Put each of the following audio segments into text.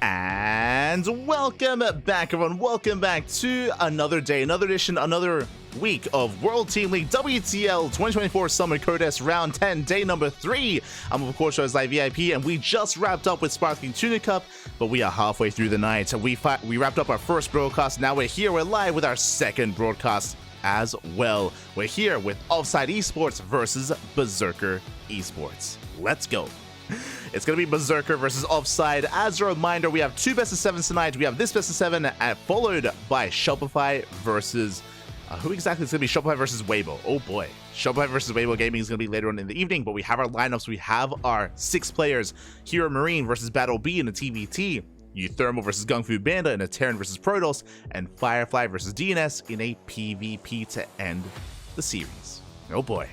And welcome back, everyone. Welcome back to another day, another edition, another week of World Team League WTL 2024 Summer Contest Round 10, day number 3. I'm, of course, OFFSYDE VIP, and we just wrapped up with Sparkling Tuna Cup, but we are halfway through the night. We wrapped up our first broadcast. Now we're here. We're live with our second broadcast as well. We're here with OFFSYDE Esports versus Berserker eSports. Let's go. It's going to be Berserker versus OFFSYDE. As a reminder, we have two best of 7s tonight. We have this best of 7 followed by Shopify versus... who exactly is going to be Shopify versus Weibo? Oh boy. Shopify versus Weibo Gaming is going to be later on in the evening, but we have our lineups. We have our 6 players. HeRoMaRinE versus BattleB in a TVT. uThermal versus GunGFuBanDa in a Terran versus Protoss. And Firefly versus DNS in a PvP to end the series. Oh boy.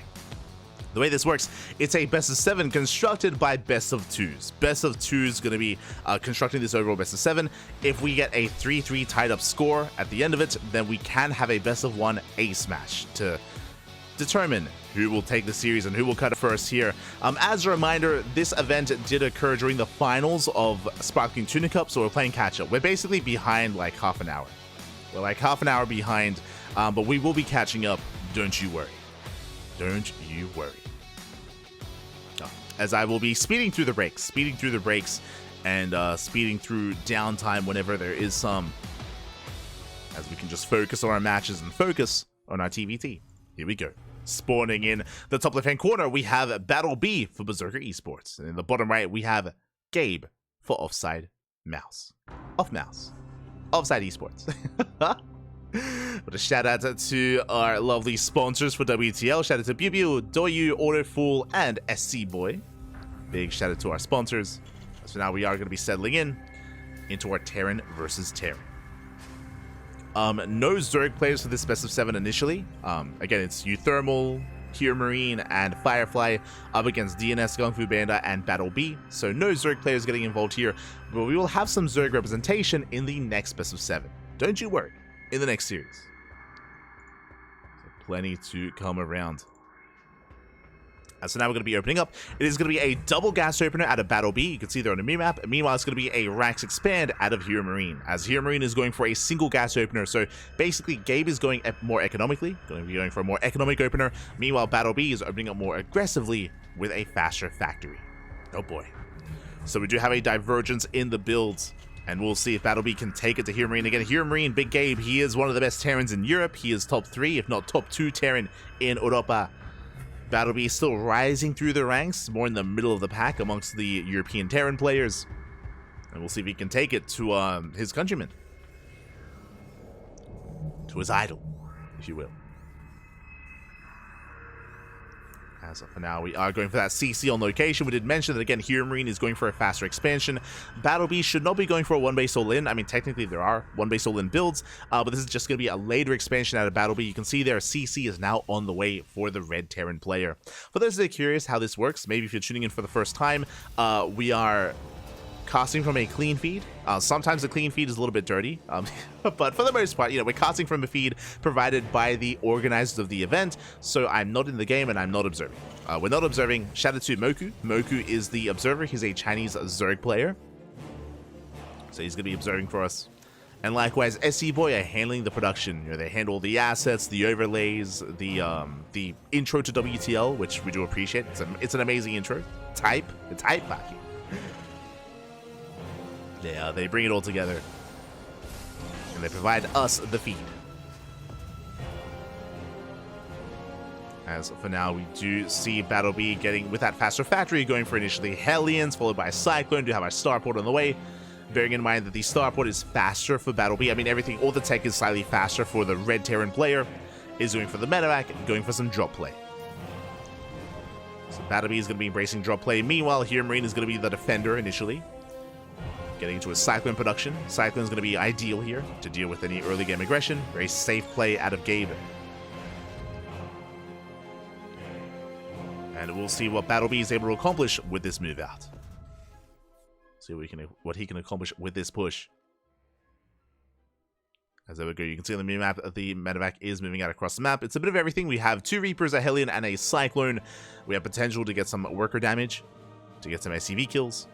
The way this works, it's a best of 7 constructed by best of 2s. Best of 2 is going to be constructing this overall best of 7. If we get a 3-3 tied up score at the end of it, then we can have a best of 1 ace match to determine who will take the series and who will cut it first here. As a reminder, this event did occur during the finals of Sparkling Tuna Cup, so we're playing catch up. We're basically behind like half an hour. We're like half an hour behind, but we will be catching up. Don't you worry. Don't you worry. As I will be speeding through the breaks, and speeding through downtime whenever there is some, as we can just focus on our matches and focus on our TVT. Here we go. Spawning in the top left-hand corner, we have BattleB for Berserker eSports. And in the bottom right, we have Gabe for OFFSYDE Mouse. OFFSYDE Esports. But a shout out to our lovely sponsors for WTL. Shout out to BuBu, Doyu, AutoFool, and SC Boy. Big shout out to our sponsors. So now we are going to be settling into our Terran versus Terran. No Zerg players for this best of 7 initially. Again, it's uThermal, HeRoMaRinE, and Firefly up against DNS, GunGFuBanDa, and BattleB. So no Zerg players getting involved here, but we will have some Zerg representation in the next best of 7. Don't you worry. In the next series. So plenty to come around. So now we're going to be opening up. It is going to be a double gas opener out of BattleB. You can see there on the map. Meanwhile, it's going to be a Rax Expand out of HeRoMaRinE, as HeRoMaRinE is going for a single gas opener. So basically, Gabe is going more economically, going to be going for a more economic opener. Meanwhile, BattleB is opening up more aggressively with a faster factory. Oh boy. So we do have a divergence in the builds. And we'll see if BattleB can take it to HeRoMaRinE. Again, HeRoMaRinE, Big Gabe, he is one of the best Terrans in Europe. He is top 3, if not top 2 Terran in Europa. BattleB is still rising through the ranks, more in the middle of the pack amongst the European Terran players. And we'll see if he can take it to his countrymen. To his idol, if you will. As of for now, we are going for that CC on location. We did mention that, again, HeRoMaRinE is going for a faster expansion. BattleB should not be going for a 1-base all-in. I mean, technically, there are 1-base all-in builds, but this is just going to be a later expansion out of BattleB. You can see there, CC is now on the way for the Red Terran player. For those that are curious how this works, maybe if you're tuning in for the first time, we are casting from a clean feed. Sometimes the clean feed is a little bit dirty, but for the most part, you know, we're casting from a feed provided by the organizers of the event, so I'm not in the game and I'm not observing. We're not observing. Shout out to Moku. Moku is the observer. He's a Chinese Zerg player, so he's going to be observing for us. And likewise, SC Boy are handling the production. You know, they handle the assets, the overlays, the intro to WTL, which we do appreciate. It's an amazing intro. It's hype back here. Yeah, they bring it all together, and they provide us the feed. As for now, we do see BattleB getting, with that faster factory, going for initially Hellions, followed by Cyclone, to have our Starport on the way. Bearing in mind that the Starport is faster for BattleB. I mean, everything, all the tech is slightly faster for the Red Terran player. Is going for the medevac, going for some drop play. So BattleB is going to be embracing drop play. Meanwhile, HeRoMaRinE is going to be the defender initially. Getting into a Cyclone production. Cyclone is going to be ideal here to deal with any early game aggression. Very safe play out of Gabe. And we'll see what BattleB is able to accomplish with this move out. See what he can accomplish with this push. As there we go, you can see on the map that the medevac is moving out across the map. It's a bit of everything. We have 2 Reapers, a Hellion, and a Cyclone. We have potential to get some worker damage, to get some SCV kills.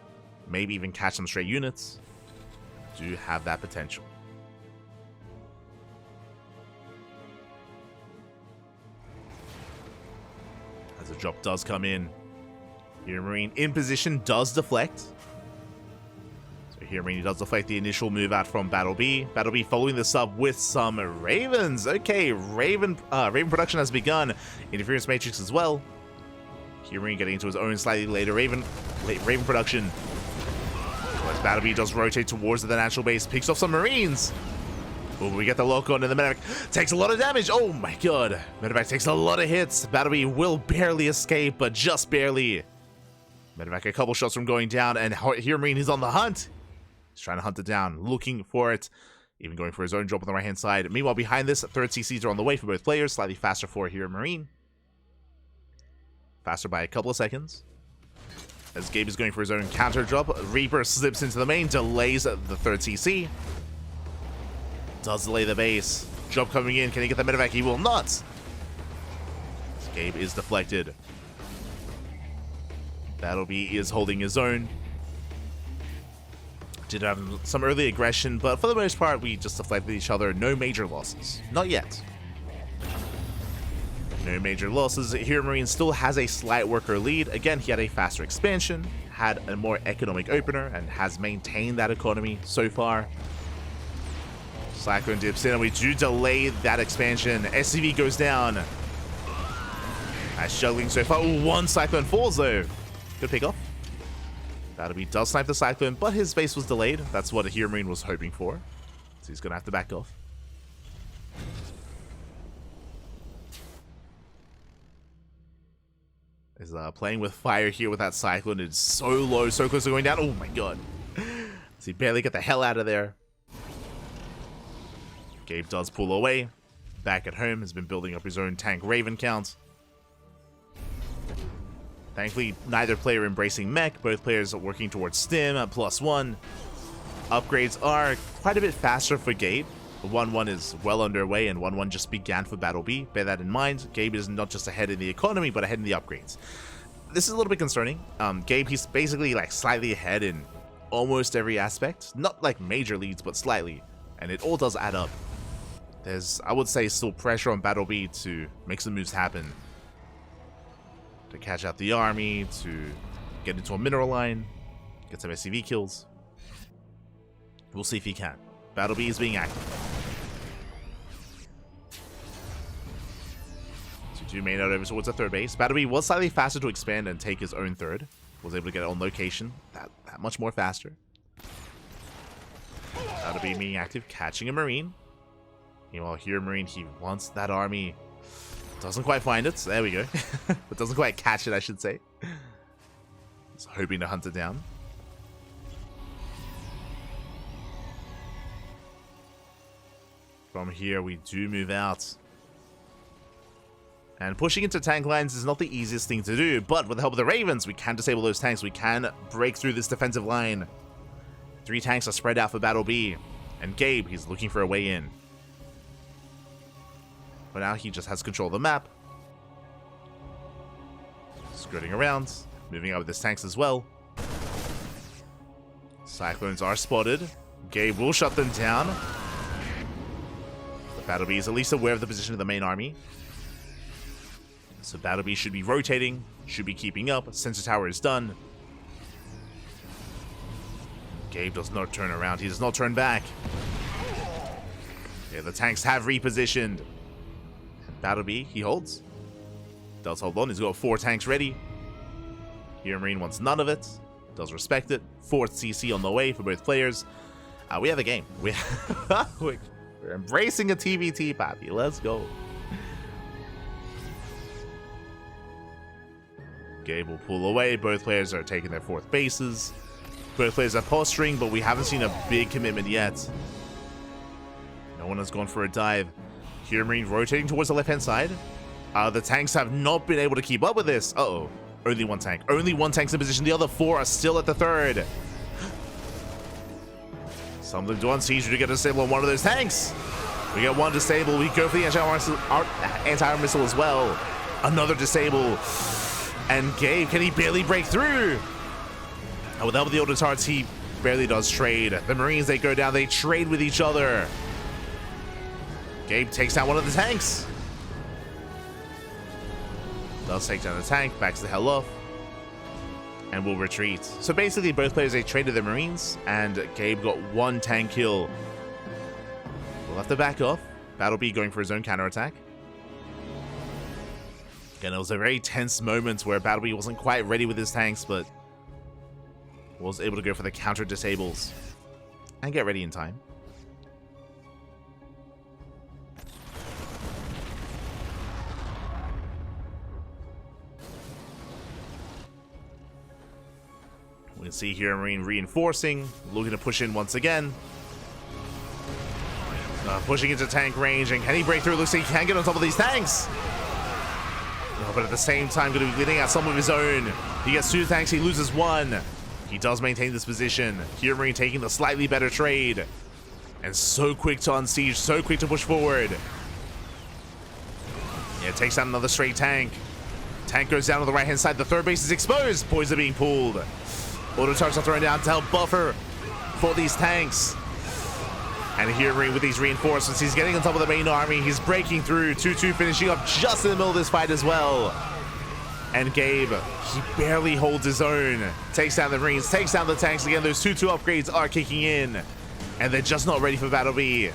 Maybe even catch some stray units. do have that potential. As a drop does come in, HeRoMaRinE in position does deflect. So HeRoMaRinE does deflect the initial move out from BattleB. BattleB following this up with some Ravens. Okay, Raven production has begun. Interference Matrix as well. HeRoMaRinE getting into his own slightly later Raven production. As BattleB does rotate towards the natural base, picks off some Marines. Oh, we get the lock on, and the medevac takes a lot of damage. Oh my god. Medevac takes a lot of hits. BattleB will barely escape, but just barely. Medevac a couple shots from going down, and HeRoMaRinE is on the hunt. He's trying to hunt it down, looking for it. Even going for his own drop on the right-hand side. Meanwhile, behind this, third CCs are on the way for both players. Slightly faster for HeRoMaRinE. Faster by a couple of seconds. As Gabe is going for his own counter drop, Reaper slips into the main, delays the third CC. Does delay the base. Drop coming in. Can he get the medevac? He will not. As Gabe is deflected. BattleB is holding his own. Did have some early aggression, but for the most part, we just deflected each other. No major losses. Not yet. No major losses. HeRoMaRinE still has a slight worker lead. Again, he had a faster expansion, had a more economic opener, and has maintained that economy so far. Cyclone dips in, and we do delay that expansion. SCV goes down. Nice juggling so far. Ooh, one Cyclone falls, though. Good pick off. BattleB does snipe the Cyclone, but his base was delayed. That's what HeRoMaRinE was hoping for. So he's going to have to back off. Is playing with fire here with that Cyclone. It's so low, so close to going down. Oh my god. So he barely get the hell out of there. Gabe does pull away. Back at home, has been building up his own tank Raven count. Thankfully, neither player embracing mech. Both players are working towards stim at +1. Upgrades are quite a bit faster for Gabe. 1-1 is well underway, and 1-1 just began for BattleB. Bear that in mind. Gabe is not just ahead in the economy, but ahead in the upgrades. This is a little bit concerning. Gabe, he's basically like slightly ahead in almost every aspect. Not like major leads, but slightly. And it all does add up. There's, I would say, still pressure on BattleB to make some moves happen. To catch out the army, to get into a mineral line, get some SCV kills. We'll see if he can. BattleB is being active. So main out over towards the third base. BattleB was slightly faster to expand and take his own third. Was able to get it on location that much more faster. BattleB being active, catching a Marine. Meanwhile, HeRoMaRinE, he wants that army. Doesn't quite find it. There we go. But doesn't quite catch it, I should say. He's hoping to hunt it down. From here, we do move out. And pushing into tank lines is not the easiest thing to do, but with the help of the Ravens, we can disable those tanks. We can break through this defensive line. 3 tanks are spread out for BattleB. And Gabe, he's looking for a way in. But now he just has control of the map. Skirting around, moving out with his tanks as well. Cyclones are spotted. Gabe will shut them down. The BattleB is at least aware of the position of the main army. So BattleB should be rotating, should be keeping up. Sensor tower is done. Gabe does not turn around. He does not turn back. Yeah, the tanks have repositioned. BattleB, he holds. Does hold on. He's got 4 tanks ready. HeRoMaRinE wants none of it. Does respect it. 4th CC on the way for both players. We have a game. We're embracing a TVT, Pappy. Let's go. Gabe will pull away. Both players are taking their 4th bases. Both players are posturing, but we haven't seen a big commitment yet. No one has gone for a dive. HeRoMaRinE rotating towards the left-hand side. The tanks have not been able to keep up with this. Uh-oh. Only 1 tank. Only 1 tank's in position. The other 4 are still at the 3rd. Some of them do on siege to get a disable on one of those tanks. We get 1 disable. We go for the anti-armor missile as well. Another disable. And Gabe, can he barely break through? And with the help of the auto turrets, he barely does trade. The Marines, they go down, they trade with each other. Gabe takes down one of the tanks. Does take down the tank, backs the hell off, and will retreat. So basically, both players, they traded the Marines, and Gabe got one tank kill. We'll have to back off. BattleB going for his own counterattack. Again, it was a very tense moment where BattleB wasn't quite ready with his tanks, but was able to go for the counter disables and get ready in time. We can see here HeRoMaRinE reinforcing, looking to push in once again. Pushing into tank range, and can he break through? Looks like he can get on top of these tanks. But at the same time, going to be leading out some of his own. He gets 2 tanks, he loses 1. He does maintain this position. HeRoMaRinE taking the slightly better trade. And so quick to unsiege, so quick to push forward. Yeah, takes down another straight tank. Tank goes down on the right-hand side. The third base is exposed. Boys are being pulled. Auto turrets are thrown down to help buffer for these tanks. And HeRoMaRinE with these reinforcements, he's getting on top of the main army. He's breaking through. 2-2 finishing up just in the middle of this fight as well. And Gabe, he barely holds his own. Takes down the Marines, takes down the tanks. Again, those 2-2 upgrades are kicking in. And they're just not ready for BattleB.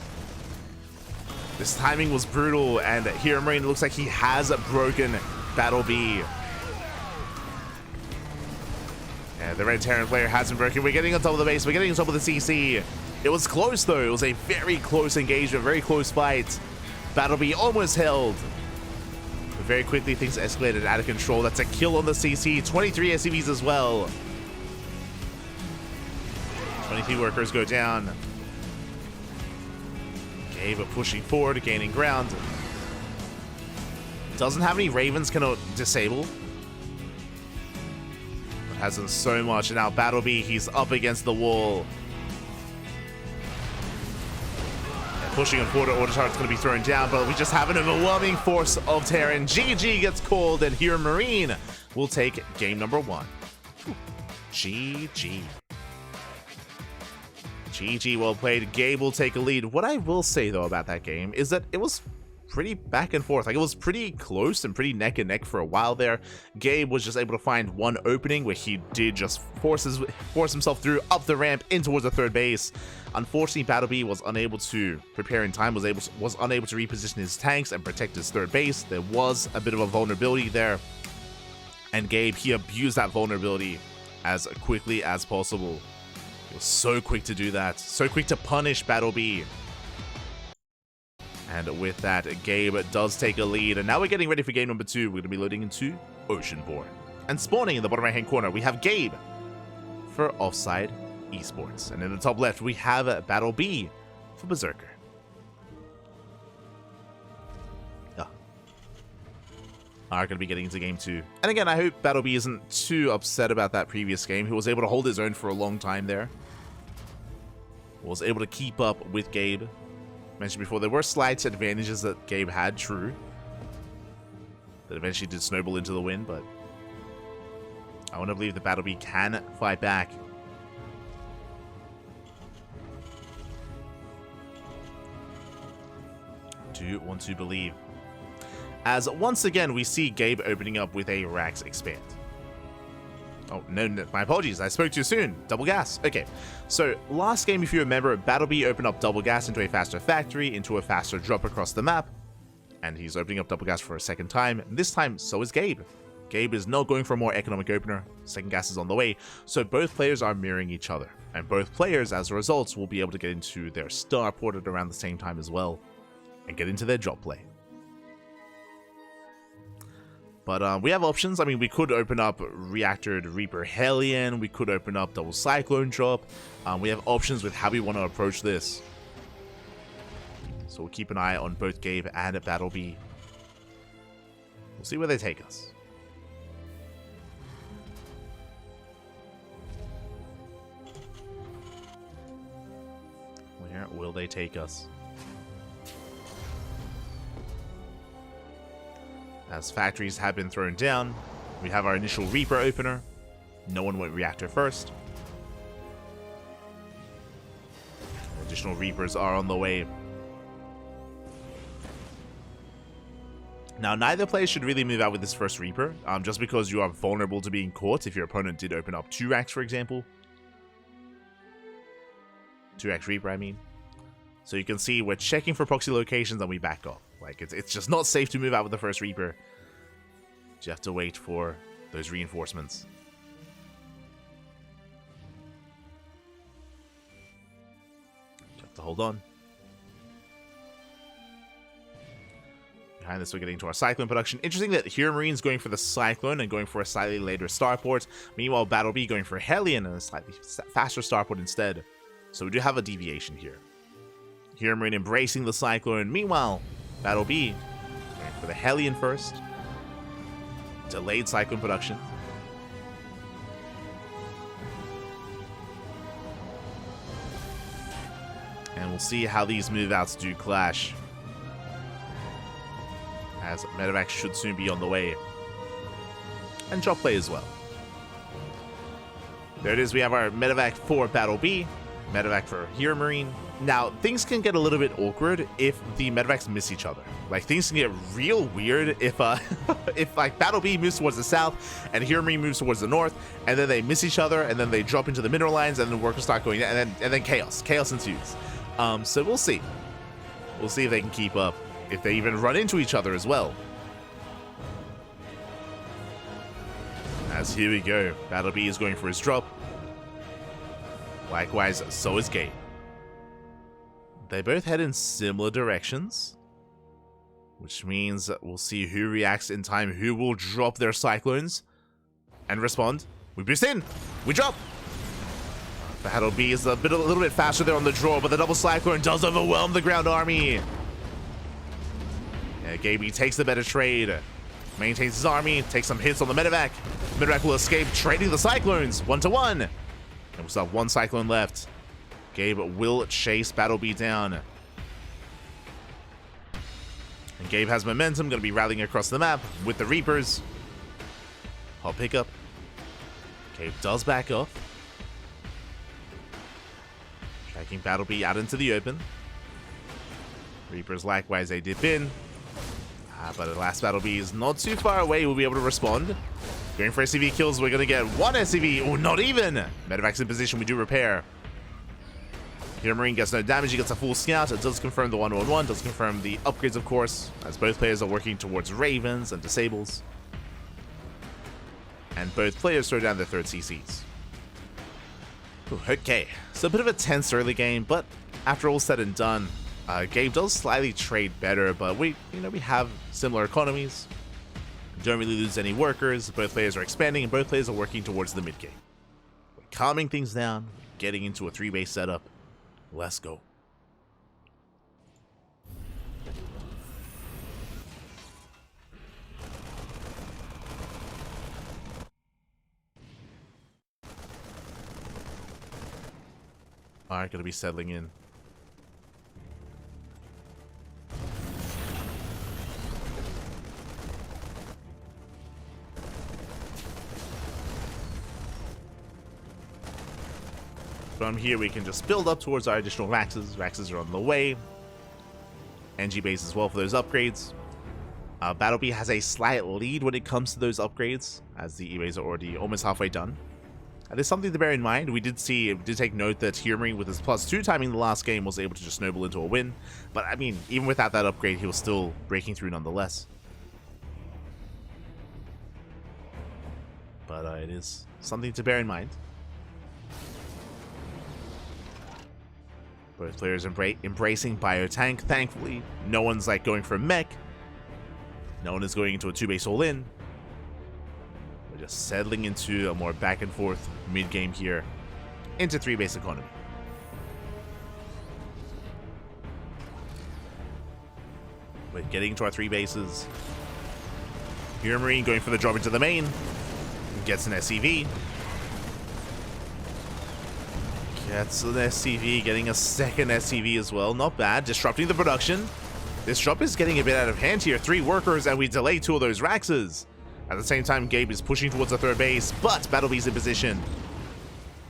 This timing was brutal, and HeRoMaRinE looks like he has broken BattleB. And the Red Terran player hasn't broken. We're getting on top of the base. We're getting on top of the CC. It was close, though. It was a very close engagement, very close fight. BattleB almost held. But very quickly, things escalated out of control. That's a kill on the CC. 23 SCVs as well. 23 workers go down. Gabe pushing forward, gaining ground. Doesn't have any Ravens can disable. But has done so much. And now BattleB, he's up against the wall. Pushing on forward, auto turret's going to be thrown down, but we just have an overwhelming force of Terran. GG gets called, and HeRoMaRinE will take game number 1. GG. GG, well played. Gabe will take a lead. What I will say, though, about that game is that it was pretty back and forth. Like, it was pretty close and pretty neck and neck for a while there. Gabe was just able to find one opening where he did just force himself through up the ramp in towards the third base. Unfortunately, BattleB was unable to prepare in time, was unable to reposition his tanks and protect his third base. There was a bit of a vulnerability there, and Gabe, he abused that vulnerability as quickly as possible. He was so quick to do that, so quick to punish BattleB. And with that, Gabe does take a lead. And now we're getting ready for game number 2. We're going to be loading into Oceanborn. And spawning in the bottom right-hand corner, we have Gabe for OFFSYDE Esports. And in the top left, we have BattleB for Berserker. Are going to be getting into game 2. And again, I hope BattleB isn't too upset about that previous game. He was able to hold his own for a long time there. Was able to keep up with Gabe. Mentioned before, there were slight advantages that Gabe had, true. That eventually did snowball into the win, but I want to believe that BattleB can fight back. Do want to believe. As once again, we see Gabe opening up with a Rax Expand. Oh, no, my apologies. I spoke too soon. Double gas. Okay. So, last game, if you remember, BattleB opened up double gas into a faster factory, into a faster drop across the map. And he's opening up double gas for a second time. And this time, so is Gabe. Gabe is not going for a more economic opener. Second gas is on the way. So, both players are mirroring each other. And both players, as a result, will be able to get into their star ported around the same time as well. And get into their drop play. But we have options. I mean, we could open up Reactored Reaper Hellion. We could open up Double Cyclone Drop. We have options with how we want to approach this. So we'll keep an eye on both Gabe and BattleB. We'll see where they take us. Where will they take us? As factories have been thrown down, we have our initial Reaper opener. No one went Reactor first. additional Reapers are on the way. Now, neither player should really move out with this first Reaper, just because you are vulnerable to being caught if your opponent did open up 2 racks, for example. 2 racks Reaper, I mean. So you can see we're checking for proxy locations and we back off. Like, it's just not safe to move out with the first Reaper. You have to wait for those reinforcements. You have to hold on. Behind this, we're getting to our Cyclone production. Interesting that HeRoMaRiNE's going for the Cyclone and going for a slightly later starport. Meanwhile, BattleB going for Hellion and a slightly faster starport instead. So we do have a deviation here. HeRoMaRiNE embracing the Cyclone. Meanwhile, BattleB going for the Hellion first. Delayed Cyclone production. And we'll see how these move-outs do clash, as medevac should soon be on the way. And drop play as well. There it is, we have our medevac for BattleB, medevac for HeRoMaRiNE. Now, things can get a little bit awkward if the medevacs miss each other. Like, things can get real weird if if like BattleB moves towards the south and HeRoMaRiNE moves towards the north, and then they miss each other, and then they drop into the mineral lines, and then workers start going, and then chaos ensues. So we'll see. We'll see if they can keep up, if they even run into each other as well. As here we go, BattleB is going for his drop. Likewise, so is Gabe. They both head in similar directions, which means we'll see who reacts in time, who will drop their Cyclones and respond. We boost in, we drop. BattleB is a little bit faster there on the draw, but the double Cyclone does overwhelm the ground army. Yeah, Gabe takes the better trade, maintains his army, takes some hits on the medevac. Medevac will escape, trading the Cyclones 1-to-1. And we'll still have 1 Cyclone left. Gabe will chase BattleB down. And Gabe has momentum, going to be rallying across the map with the Reapers. Hot pickup. Gabe does back off. Tracking BattleB out into the open. Reapers likewise, they dip in. But the last BattleB is not too far away. We'll be able to respond. Going for SCV kills, we're going to get 1 SCV. Oh, not even. Medevac's in position, we do repair. HeRoMaRiNE gets no damage, he gets a full scout. It does confirm the 1-1-1, does confirm the upgrades, of course, as both players are working towards Ravens and Disables. And both players throw down their 3rd CCs. Ooh, okay, so a bit of a tense early game, but after all said and done, Gabe does slightly trade better, but we have similar economies. Don't really lose any workers, both players are expanding, and both players are working towards the mid game. We're calming things down, getting into a 3-base setup. Let's go. Alright, gonna be settling in. From here, we can just build up towards our additional Raxes. Raxes are on the way. NG base as well for those upgrades. BattleB has a slight lead when it comes to those upgrades, as the E-bays are already almost halfway done. There's something to bear in mind. We did take note that HeRoMaRiNE, with his +2 timing the last game, was able to just snowball into a win. But I mean, even without that upgrade, he was still breaking through nonetheless. But it is something to bear in mind. Both players embracing Biotank. Thankfully, no one's like going for mech. No one is going into a 2-base all-in. We're just settling into a more back and forth mid-game here into 3-base economy. We're getting to our 3 bases. HeRoMaRiNE going for the drop into the main. Gets an SCV. Gets an SCV, getting a 2nd SCV as well. Not bad. Disrupting the production. This drop is getting a bit out of hand here. 3 workers, and we delay 2 of those Raxes. At the same time, Gabe is pushing towards the 3rd base, but BattleB's in position.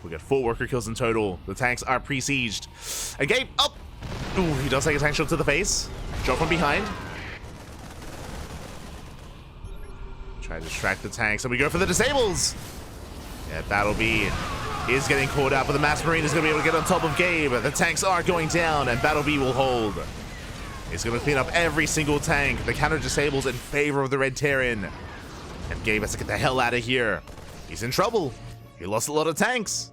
We got 4 worker kills in total. The tanks are pre-sieged. And Gabe, up! Ooh, he does take a tank shot to the face. Drop from behind. Try to distract the tanks, and we go for the disables. Yeah, BattleB is getting caught out, but the Mass Marine is going to be able to get on top of Gabe. The tanks are going down, and BattleB will hold. He's going to clean up every single tank. The counter disables in favor of the Red Terran. And Gabe has to get the hell out of here. He's in trouble. He lost a lot of tanks.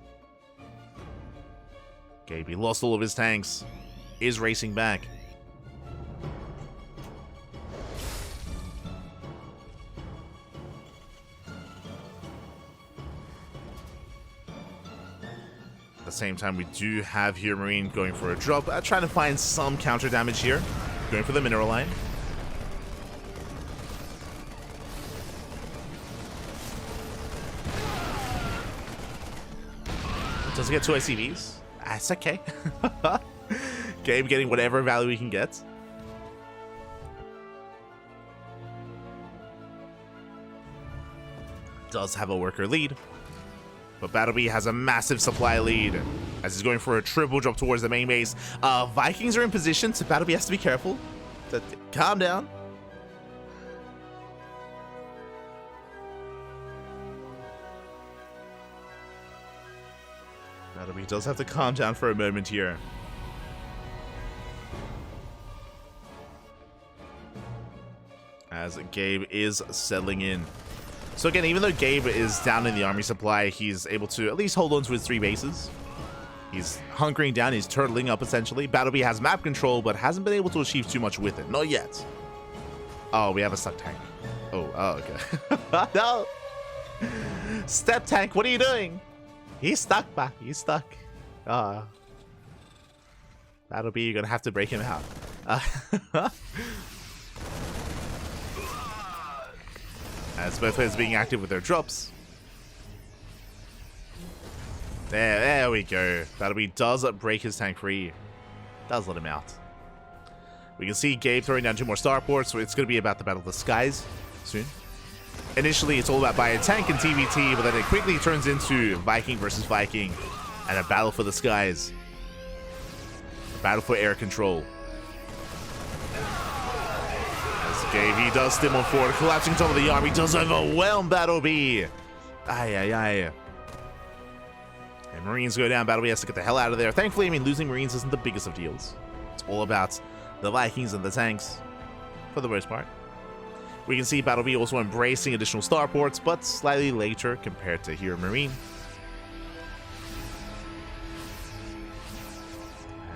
Gabe, he lost all of his tanks. Is racing back. At the same time, we do have HeRoMaRinE going for a drop, trying to find some counter damage here. Going for the mineral line. Doesn't get 2 ICVs. That's okay. Gabe getting whatever value he can get. Does have a worker lead. But BattleB has a massive supply lead as he's going for a triple drop towards the main base. Vikings are in position, so BattleB has to be careful. Calm down. BattleB does have to calm down for a moment here. As Gabe is settling in. So again, even though Gabe is down in the army supply, he's able to at least hold on to his 3 bases. He's hunkering down, he's turtling up essentially. BattleB has map control, but hasn't been able to achieve too much with it. Not yet. Oh, we have a stuck tank. Oh, okay. No! Step tank, what are you doing? He's stuck, man. He's stuck. BattleB, you're gonna have to break him out. As both players being active with their drops. There we go. BattleB does break his tank free. Does let him out. We can see Gabe throwing down 2 more starports, so it's going to be about the Battle of the Skies soon. Initially, it's all about buying a tank and TVT, but then it quickly turns into Viking versus Viking and a battle for the skies. A battle for air control. Gabe, he does stim on forward, collapsing top of the army, does overwhelm BattleB. Aye. And Marines go down, BattleB has to get the hell out of there. Thankfully, I mean, losing Marines isn't the biggest of deals. It's all about the Vikings and the tanks, for the most part. We can see BattleB also embracing additional starports, but slightly later compared to HeRoMaRinE.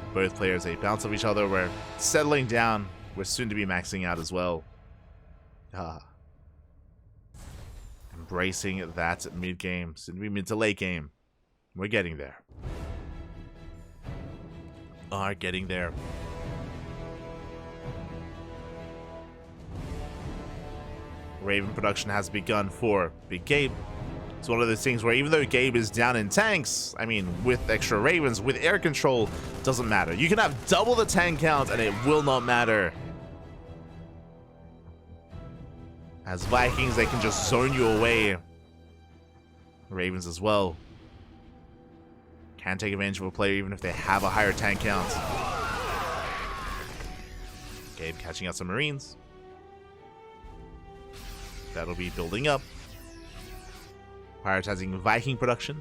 And both players, they bounce off each other. We're settling down. We're soon to be maxing out as well. Embracing that mid game, soon to be mid to late game. We're getting there. Are getting there. Raven production has begun for Big Gabe. It's one of those things where even though Gabe is down in tanks, I mean, with extra Ravens, with air control, doesn't matter. You can have double the tank count and it will not matter. As Vikings, they can just zone you away. Ravens as well. Can take advantage of a player even if they have a higher tank count. Gabe catching out some Marines. That'll be building up. Prioritizing Viking production.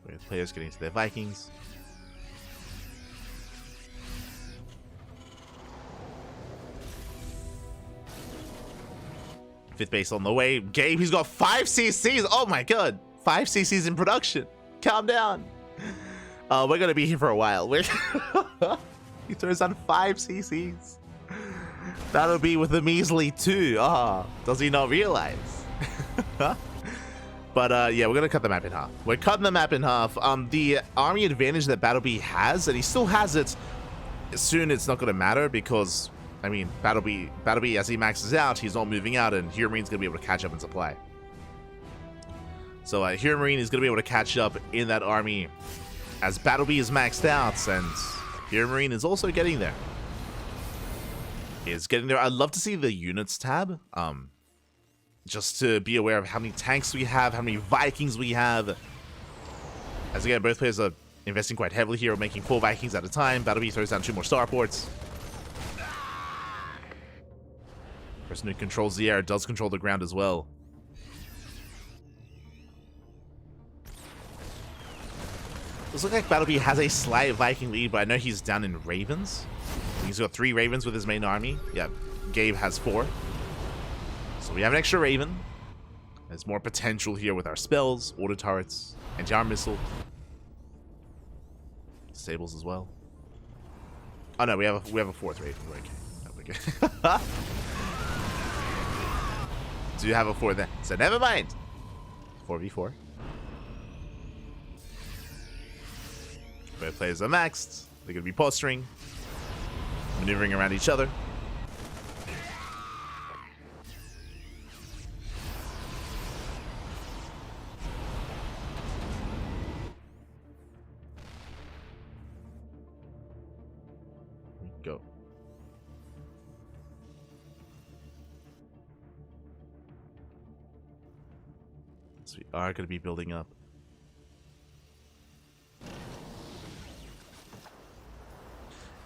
With players getting to their Vikings. Fifth base on the way. Gabe, he's got 5 CCs. Oh my god. 5 CCs in production. Calm down. We're going to be here for a while. He throws on 5 CCs. That'll be with a measly 2. Does he not realize? But yeah, we're going to cut the map in half. We're cutting the map in half. The army advantage that BattleB has, and he still has it, soon it's not going to matter because, I mean, BattleB, as he maxes out, he's not moving out, and HeRoMaRine's going to be able to catch up in supply. So HeRoMaRinE is going to be able to catch up in that army as BattleB is maxed out, and HeRoMaRinE is also getting there. I'd love to see the units tab. just to be aware of how many tanks we have, how many Vikings we have. As again, both players are investing quite heavily here, making 4 Vikings at a time. BattleB throws down 2 more starports. Person who controls the air does control the ground as well. Looks like BattleB has a slight Viking lead, but I know he's down in Ravens. He's got 3 Ravens with his main army. Yeah, Gabe has 4. So we have an extra Raven. There's more potential here with our spells, auto turrets, anti-arm missile. Stables as well. Oh no, we have a 4th Raven. Okay. Do you have a 4th then? So never mind. 4v4. Both players are maxed. They're going to be posturing, maneuvering around each other. Go. So we are going to be building up.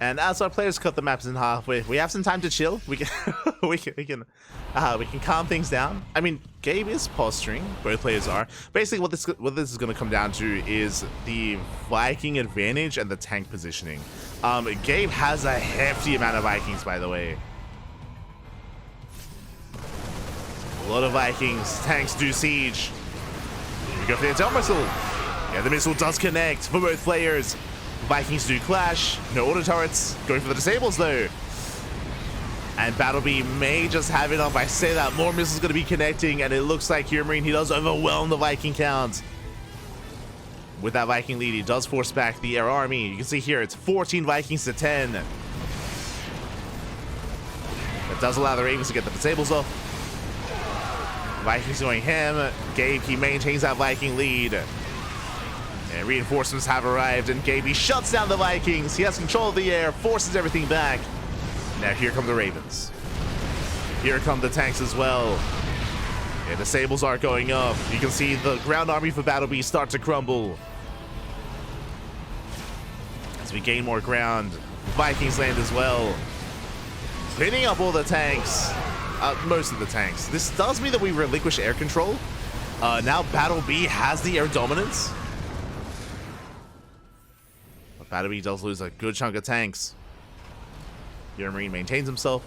And as our players cut the maps in half, we have some time to chill. We can we can calm things down. I mean, Gabe is posturing. Both players are. Basically, what this is going to come down to is the Viking advantage and the tank positioning. Gabe has a hefty amount of Vikings, by the way. A lot of Vikings. Tanks do siege. We go for the anti-arm missile. Yeah, the missile does connect for both players. Vikings do clash. No auto turrets. Going for the disables though. And BattleB may just have it up. I say that more missiles going to be connecting, and it looks like HeRoMaRinE, he does overwhelm the Viking count. With that Viking lead, he does force back the air army. You can see here it's 14 Vikings to 10. That does allow the Ravens to get the disables off. Vikings going ham. Gabe, he maintains that Viking lead. And reinforcements have arrived, and Gabe, he shuts down the Vikings. He has control of the air, forces everything back. Now here come the Ravens. Here come the tanks as well. Yeah, the sables are going up. You can see the ground army for BattleB start to crumble. As we gain more ground, Vikings land as well. Pinning up all the tanks. Most of the tanks. This does mean that we relinquish air control. Now BattleB has the air dominance. BattleB does lose a good chunk of tanks. HeRoMaRinE maintains himself.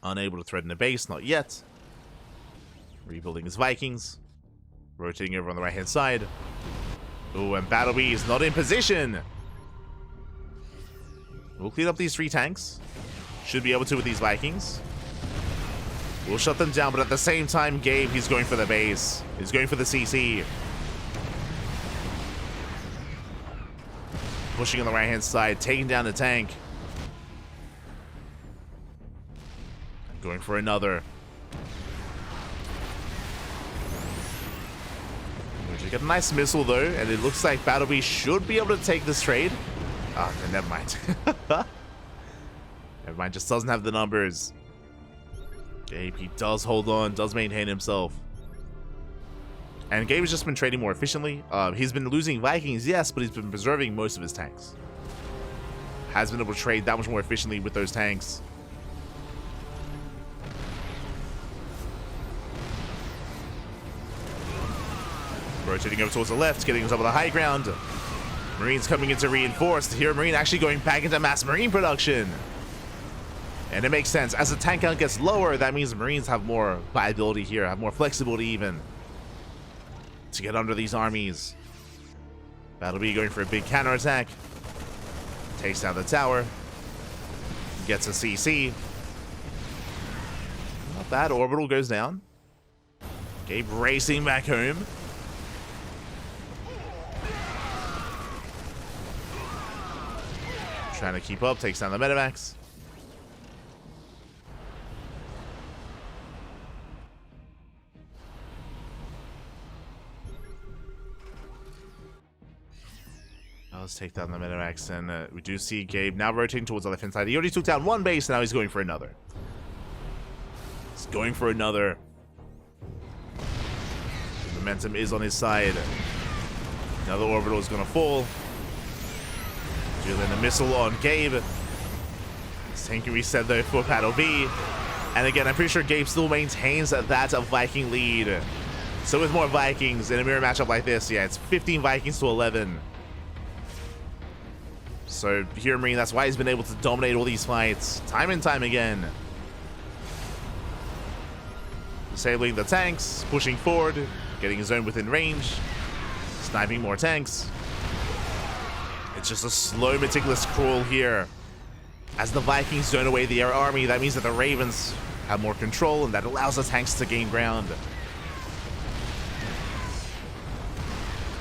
Unable to threaten the base, not yet. Rebuilding his Vikings. Rotating over on the right-hand side. Oh, and BattleB is not in position. We'll clean up these 3 tanks. Should be able to with these Vikings. We'll shut them down, but at the same time, Gabe, he's going for the base. He's going for the CC. Pushing on the right-hand side, taking down the tank. Going for another. We get a nice missile though, and it looks like BattleB should be able to take this trade. Ah, oh, never mind. Never mind, just doesn't have the numbers. Gabe, he does hold on, does maintain himself. And Gabe has just been trading more efficiently. He's been losing Vikings, yes, but he's been preserving most of his tanks. Has been able to trade that much more efficiently with those tanks. Rotating over towards the left, getting on top of the high ground. Marines coming in to reinforce. HeRoMaRinE actually going back into mass Marine production. And it makes sense. As the tank count gets lower, that means Marines have more viability here, have more flexibility even, to get under these armies. BattleB going for a big counterattack. Takes down the tower. Gets a CC. Not bad. Orbital goes down. Gabe racing back home. Trying to keep up. Takes down the Medivacs. Let's take down the Medivacs, and we do see Gabe now rotating towards the left-hand side. He already took down one base, and now he's going for another. He's going for another. The momentum is on his side. Another orbital is going to fall. Dealing a missile on Gabe. Tanky reset though for BattleB. And again, I'm pretty sure Gabe still maintains that Viking lead. So with more Vikings in a mirror matchup like this, yeah, it's 15 Vikings to 11. So HeRoMaRinE, that's why he's been able to dominate all these fights time and time again. Disabling the tanks, pushing forward, getting his own within range, sniping more tanks. It's just a slow, meticulous crawl here. As the Vikings zone away the air army, that means that the Ravens have more control, and that allows the tanks to gain ground.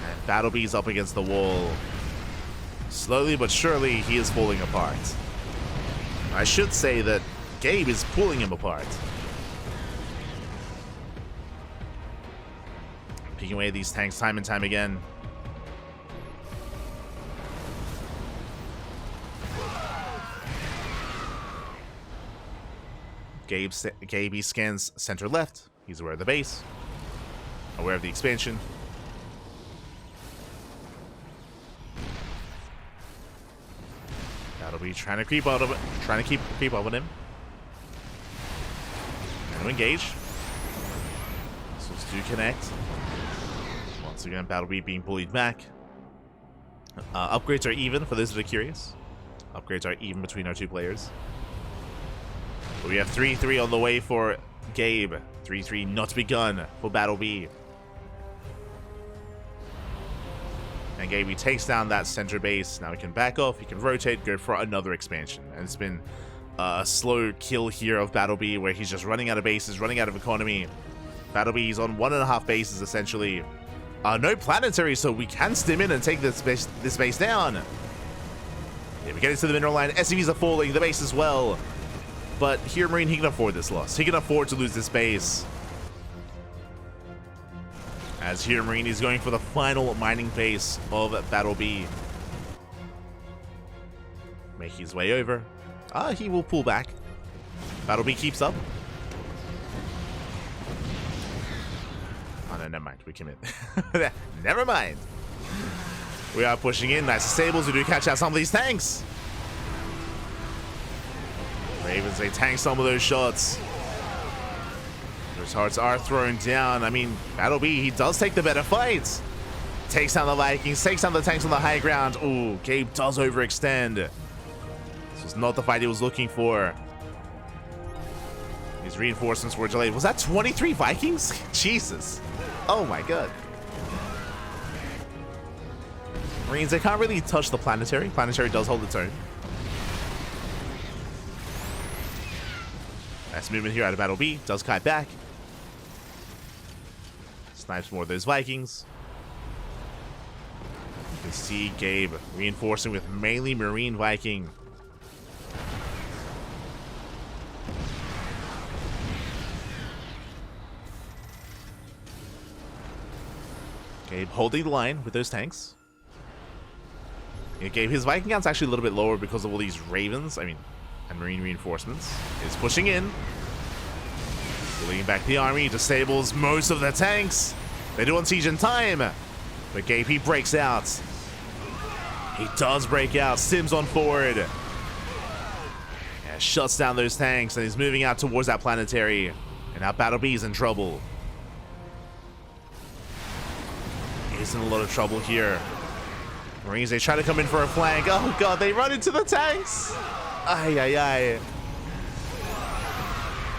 And BattleB's up against the wall. Slowly but surely, he is falling apart. I should say that Gabe is pulling him apart. Picking away at these tanks time and time again. Gabe he scans center left. He's aware of the base. Aware of the expansion. BattleB trying to creep out of it, trying to creep up on him. And to engage. Missiles do connect. Once again, BattleB being bullied back. Upgrades are even, for those that are curious. Upgrades are even between our two players. But we have 3-3 on the way for Gabe. 3-3 not begun for BattleB. And Gabe, he takes down that center base. Now he can back off, he can rotate, go for another expansion. And it's been a slow kill here of BattleB, where he's just running out of bases, running out of economy. BattleB is on 1.5 bases, essentially. No planetary, so we can stim in and take this base down. Yeah, we get into the mineral line. SCVs are falling, the base as well. But HeRoMaRinE, he can afford this loss. He can afford to lose this base. As HeRoMaRinE is going for the final mining base of BattleB. Make his way over. He will pull back. BattleB keeps up. Oh no, never mind. We commit. Never mind. We are pushing in. Nice disables. We do catch out some of these tanks. Ravens, they tank some of those shots. Those hearts are thrown down. I mean, BattleB, he does take the better fights. Takes down the Vikings, takes down the tanks on the high ground. Ooh, Gabe does overextend. This was not the fight he was looking for. His reinforcements were delayed. Was that 23 Vikings? Jesus. Oh my god. Marines, they can't really touch the planetary. Planetary does hold its own. Nice movement here out of BattleB. Does kite back. Snipes more of those Vikings. You can see Gabe reinforcing with mainly Marine Viking. Gabe holding the line with those tanks. Yeah, Gabe, his Viking count's actually a little bit lower because of all these Ravens. And Marine reinforcements. Is pushing in. Pulling back the army. Disables most of the tanks. They do on siege in time. But Gabe, he breaks out. He does break out. Sims on forward. Yeah, shuts down those tanks and he's moving out towards that planetary. And now BattleB is in trouble. He's in a lot of trouble here. Marines, they try to come in for a flank. Oh god, they run into the tanks. Ay, ay, ay.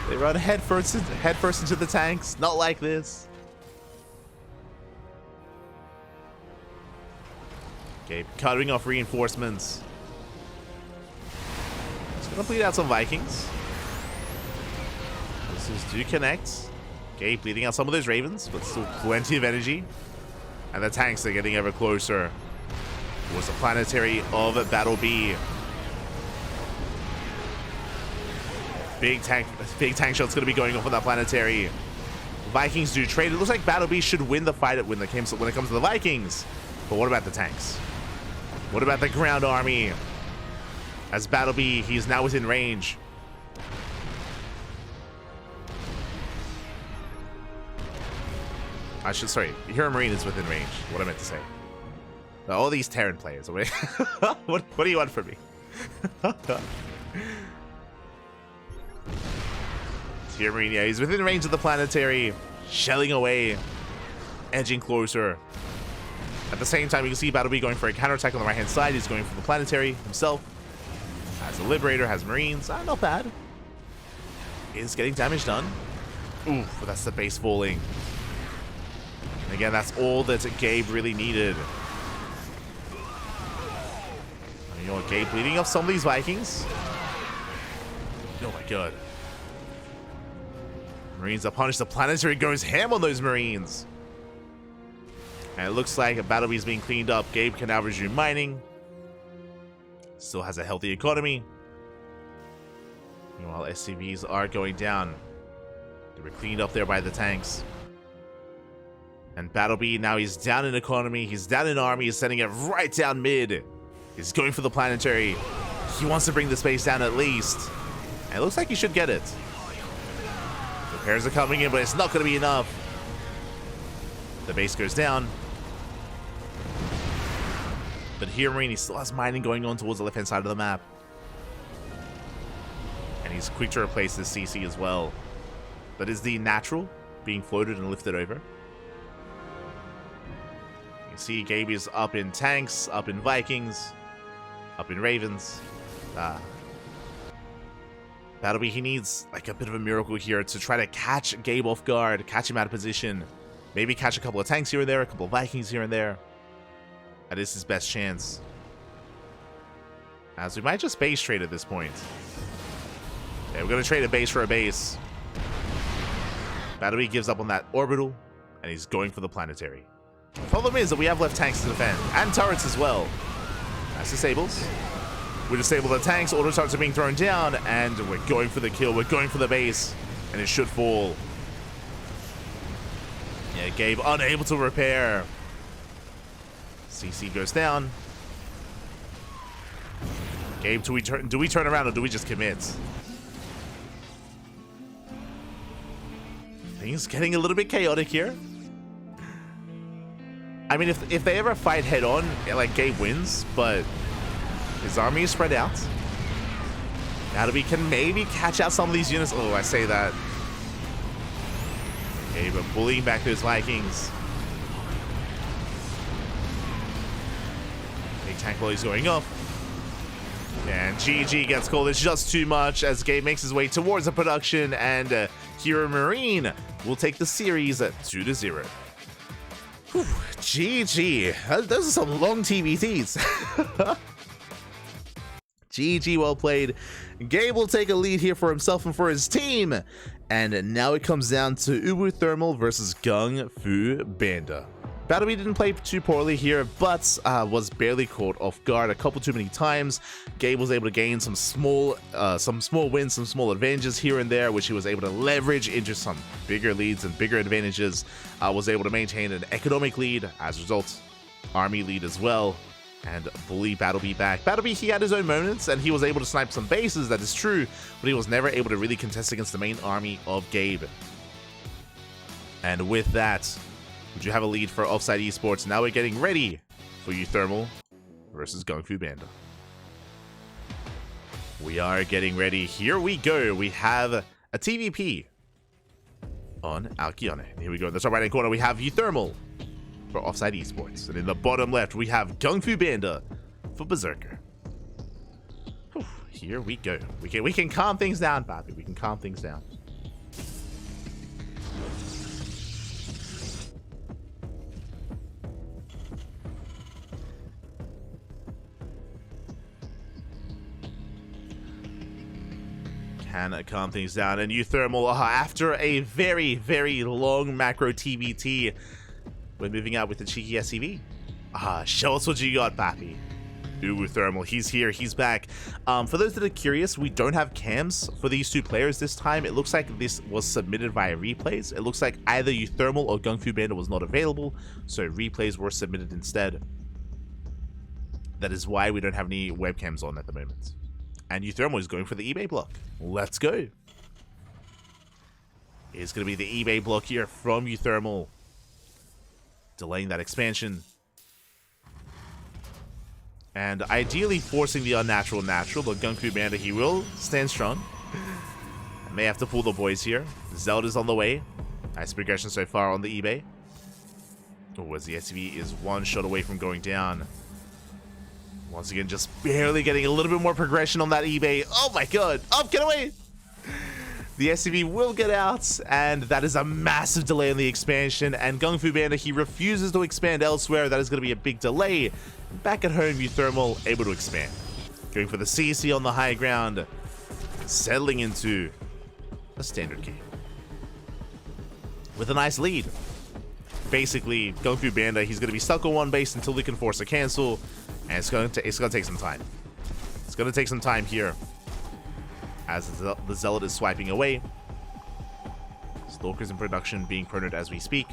They run headfirst into the tanks. Not like this. Okay, cutting off reinforcements. It's gonna bleed out some Vikings. Missiles do connect. Okay, bleeding out some of those Ravens, but still plenty of energy. And the tanks are getting ever closer towards the planetary of BattleB. Big tank shot's going to be going off on that planetary. Vikings do trade. It looks like BattleB should win the fight when it comes to the Vikings. But what about the tanks? What about the ground army? As BattleB, he is now within range. Sorry, HeRoMaRinE is within range. What I meant to say. All these Terran players. What do you want from me? HeRoMaRinE, yeah, he's within range of the planetary, shelling away, edging closer. At the same time, you can see BattleB going for a counterattack on the right-hand side. He's going for the planetary himself. Has a Liberator, has Marines. Not bad. Is getting damage done. Oof, but that's the base falling. And again, that's all that Gabe really needed. You know what, Gabe bleeding off some of these Vikings. Oh my god. Marines are punished. The planetary goes ham on those Marines. And it looks like BattleB is being cleaned up. Gabe can now resume mining. Still has a healthy economy. Meanwhile, SCVs are going down. They were cleaned up there by the tanks. And BattleB, now he's down in economy. He's down in army. He's sending it right down mid. He's going for the planetary. He wants to bring the space down at least. And it looks like he should get it. Repairs are coming in, but it's not going to be enough. The base goes down. But HeRoMaRinE, he still has mining going on towards the left-hand side of the map. And he's quick to replace this CC as well. That is the natural being floated and lifted over. You can see Gabe is up in tanks, up in Vikings, up in Ravens. BattleB, he needs like a bit of a miracle here to try to catch Gabe off guard, catch him out of position. Maybe catch a couple of tanks here and there, a couple of Vikings here and there. That is his best chance. As we might just base trade at this point. Yeah, we're going to trade a base for a base. BattleB gives up on that orbital, and he's going for the planetary. The problem is that we have left tanks to defend, and turrets as well. That's disables. We disable the tanks, auto turrets are being thrown down, and we're going for the kill. We're going for the base, and it should fall. Yeah, Gabe unable to repair. CC goes down. Gabe, do we turn around or do we just commit? Things getting a little bit chaotic here. I mean, if they ever fight head on, like Gabe wins, but his army is spread out. BattleB can maybe catch out some of these units. Oh, I say that. Gabe bullying back those Vikings. Tank volleys going up. And GG gets called. It's just too much as Gabe makes his way towards the production, and HeRoMaRinE will take the series at 2-0. GG. Those are some long TBTs. GG, well played. Gabe will take a lead here for himself and for his team. And now it comes down to uThermal versus GunGFuBanDa. BattleB didn't play too poorly here, but was barely caught off guard a couple too many times. Gabe was able to gain some small wins, some small advantages here and there, which he was able to leverage into some bigger leads and bigger advantages. Was able to maintain an economic lead, as a result, army lead as well, and bully BattleB back. BattleB, he had his own moments, and he was able to snipe some bases, that is true, but he was never able to really contest against the main army of Gabe. And with that, would you have a lead for OFFSYDE Esports? Now we're getting ready for uThermal versus GunGFuBanDa. We are getting ready. Here we go. We have a TVP on Alkione. Here we go. In the top right hand corner, we have uThermal for OFFSYDE Esports. And in the bottom left, we have GunGFuBanDa for Berserker. Whew, here we go. We can calm things down, Bobby. We can calm things down. Can calm things down. And uThermal, after a very, very long macro TBT, we're moving out with the cheeky SCV. Show us what you got, Bappy. uThermal, he's here, he's back. For those that are curious, we don't have cams for these two players this time. It looks like this was submitted via replays. It looks like either uThermal or GunGFuBanDa was not available, so replays were submitted instead. That is why we don't have any webcams on at the moment. And uThermal is going for the eBay block. Let's go. It's going to be the eBay block here from uThermal. delaying that expansion. And ideally forcing the unnatural natural, but GunGFuBanDa, he will stand strong. I may have to pull the boys here. Zelda's on the way. Nice progression so far on the eBay. Oh, as the SCV is one shot away from going down. Once again, just barely getting a little bit more progression on that eBay. Oh my god! Oh, get away! The SCV will get out, and that is a massive delay in the expansion. And GunGFuBanDa, he refuses to expand elsewhere. That is going to be a big delay. Back at home, uThermal able to expand. Going for the CC on the high ground. Settling into a standard game. With a nice lead. Basically, GunGFuBanDa, he's going to be stuck on one base until we can force a cancel. And it's going to take some time. It's going to take some time here. As the Zealot is swiping away. Stalkers in production being promoted as we speak.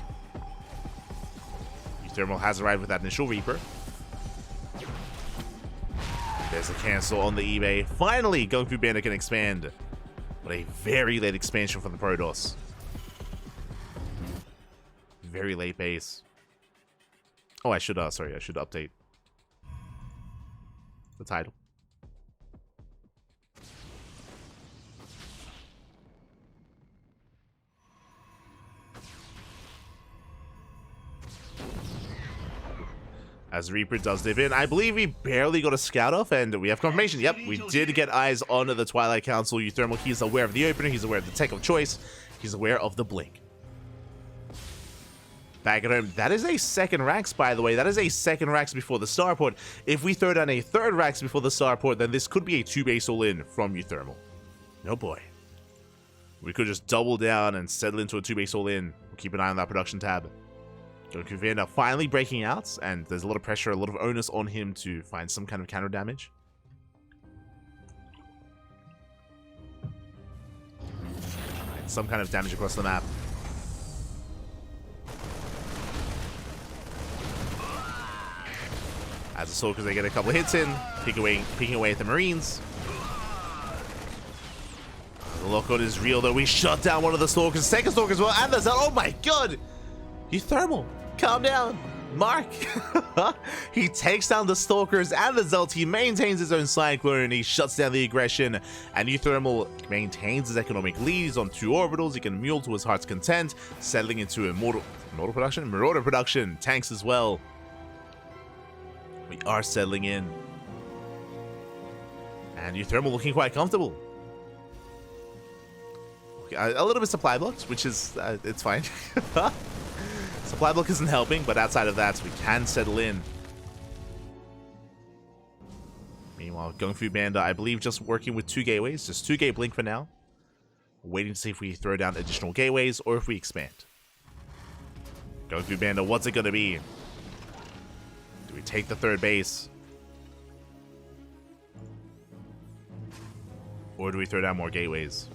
uThermal has arrived with that initial Reaper. There's a cancel on the eBay. Finally, GunGFuBanDa can expand. But a very late expansion from the Protoss. Very late base. Oh, I should update the title. As Reaper does dip in, I believe we barely got a scout off, and we have confirmation. Yep, we did get eyes on the Twilight Council. uThermal, he's aware of the opener, he's aware of the tech of choice, he's aware of the blink. Back at home, that is a second Rax, by the way. That is a second Rax before the starport. If we throw down a third Rax before the starport, then this could be a 2-base all-in from uThermal. No boy. We could just double down and settle into a 2-base all-in. We'll keep an eye on that production tab. GunGFuBanDa finally breaking out, and there's a lot of pressure, a lot of onus on him to find some kind of counter damage. Right, some kind of damage across the map. As the Stalkers, they get a couple of hits in, picking away at the Marines. The lockout is real, though. We shut down one of the Stalkers, second Stalker as well, and there's oh my god! uThermal, calm down. Mark, he takes down the Stalkers and the Zelt. He maintains his own Cyclone. He shuts down the aggression, and uThermal maintains his economic lead. He's on 2 orbitals. He can mule to his heart's content, settling into a Marauder production, tanks as well. We are settling in, and uThermal looking quite comfortable. A little bit supply blocked, which is it's fine. Supply block isn't helping, but outside of that, we can settle in. Meanwhile, GunGFuBanDa, I believe, just working with 2 gateways, just 2 gate blink for now. Waiting to see if we throw down additional gateways or if we expand. GunGFuBanDa, what's it gonna be? Do we take the 3rd base? Or do we throw down more gateways?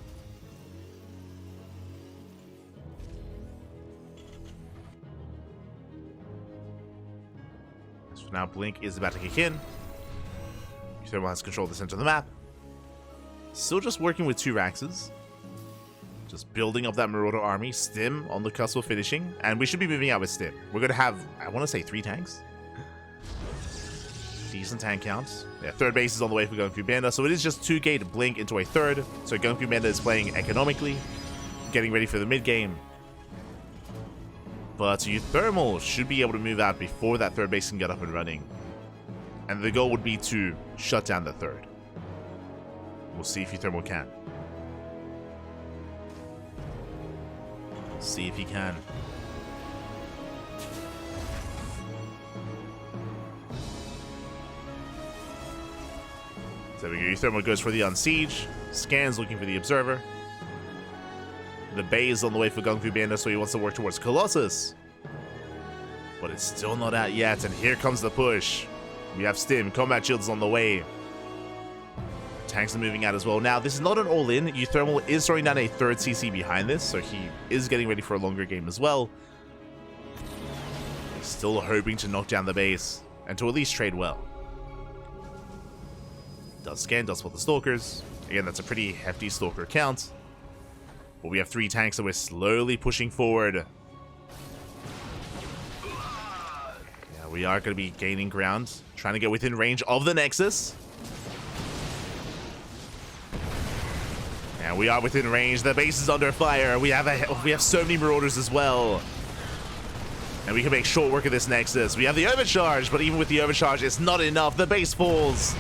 Now Blink is about to kick in. uThermal has control of the center of the map. Still just working with 2 Raxes. Just building up that Marauder army. Stim on the cusp of finishing. And we should be moving out with Stim. We're going to have, I want to say 3 tanks. Decent tank count. Yeah, 3rd base is on the way for GunGFuBanDa. So it is just 2 gate Blink into a 3rd. So GunGFuBanDa is playing economically. Getting ready for the mid game. But uThermal should be able to move out before that 3rd base can get up and running. And the goal would be to shut down the 3rd. We'll see if uThermal can. See if he can. So there we go. uThermal goes for the Unsiege. Scans looking for the Observer. The Bay is on the way for GunGFuBanDa, so he wants to work towards Colossus. But it's still not out yet, and here comes the push. We have Stim, Combat Shields on the way. Tanks are moving out as well. Now, this is not an all-in. uThermal is throwing down a 3rd CC behind this, so he is getting ready for a longer game as well. He's still hoping to knock down the base, and to at least trade well. Does scan, does spot the Stalkers. Again, that's a pretty hefty Stalker count. But we have 3 tanks that we're slowly pushing forward. we are going to be gaining ground, trying to get within range of the Nexus. And we are within range. The base is under fire. We have so many Marauders as well. And we can make short work of this Nexus. We have the overcharge, but even with the overcharge, it's not enough. The base falls.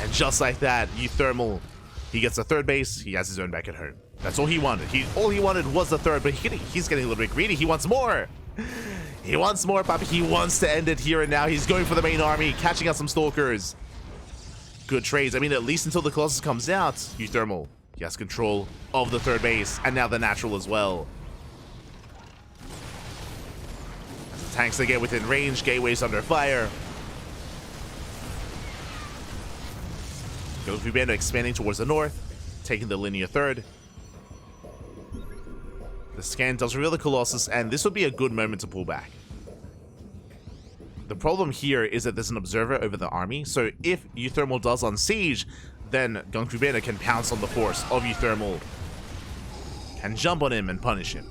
And just like that, uThermal, he gets the third base. He has his own back at home. That's all he wanted. All he wanted was the third, but he's getting a little bit greedy. He wants more. He wants more, Papi. He wants to end it here and now. He's going for the main army, catching out some Stalkers. Good trades. I mean, at least until the Colossus comes out, uThermal, he has control of the third base, and now the natural as well. As the tanks, they get within range, Gateway's under fire. GunGFuBanDa expanding towards the north, taking the linear third. The scan does reveal the Colossus, and this would be a good moment to pull back. The problem here is that there's an observer over the army, so if uThermal does unsiege, then GunGFuBanDa can pounce on the force of uThermal and jump on him and punish him.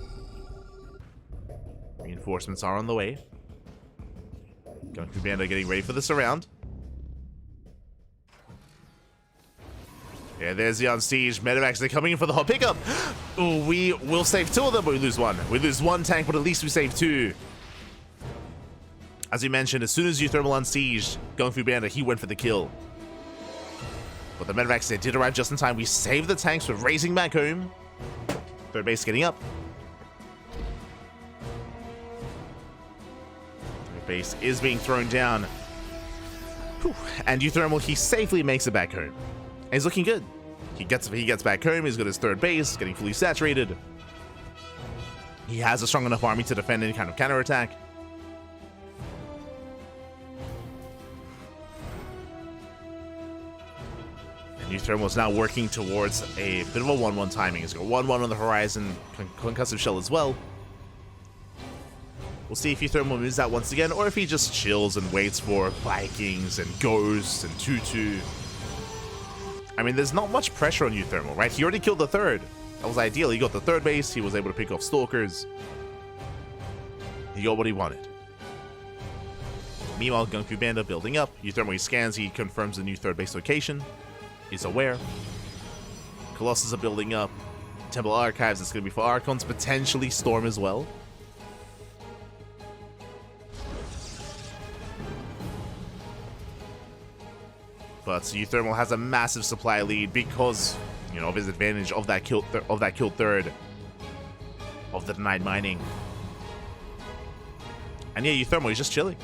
Reinforcements are on the way. GunGFuBanDa getting ready for the surround. Yeah, there's the unsiege. Medivacs, they're coming in for the hot pickup. Ooh, we will save two of them, but we lose one. We lose one tank, but at least we save two. As we mentioned, as soon as uThermal unsieged GunGFuBanDa, he went for the kill. But the Medivacs, they did arrive just in time. We saved the tanks for racing back home. Third base getting up. Third base is being thrown down. Whew. And uThermal, he safely makes it back home. And he's looking good. He gets back home. He's got his third base, getting fully saturated. He has a strong enough army to defend any kind of counterattack. uThermal is now working towards a bit of a 1-1 timing. He's got 1-1 on the horizon, concussive shell as well. We'll see if uThermal moves out once again, or if he just chills and waits for Vikings and Ghosts and 2-2. I mean, there's not much pressure on uThermal, right? He already killed the third. That was ideal. He got the third base. He was able to pick off Stalkers. He got what he wanted. Meanwhile, GunGFuBanDa building up. uThermal, he scans. He confirms the new third base location. He's aware. Colossus are building up. Temple Archives, it's going to be for Archons, potentially Storm as well. But uThermal has a massive supply lead because, you know, of his advantage of that killed third, of the denied mining. And yeah, uThermal, he's just chilling.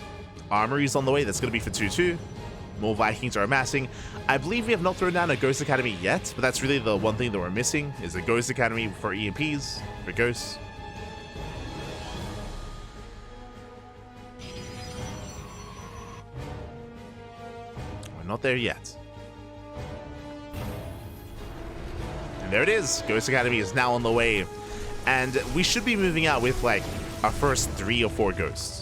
Armory's on the way. That's going to be for 2-2. More Vikings are amassing. I believe we have not thrown down a Ghost Academy yet, but that's really the one thing that we're missing, is a Ghost Academy for EMPs, for Ghosts. We're not there yet. And there it is. Ghost Academy is now on the way. And we should be moving out with, like, our first 3 or 4 Ghosts.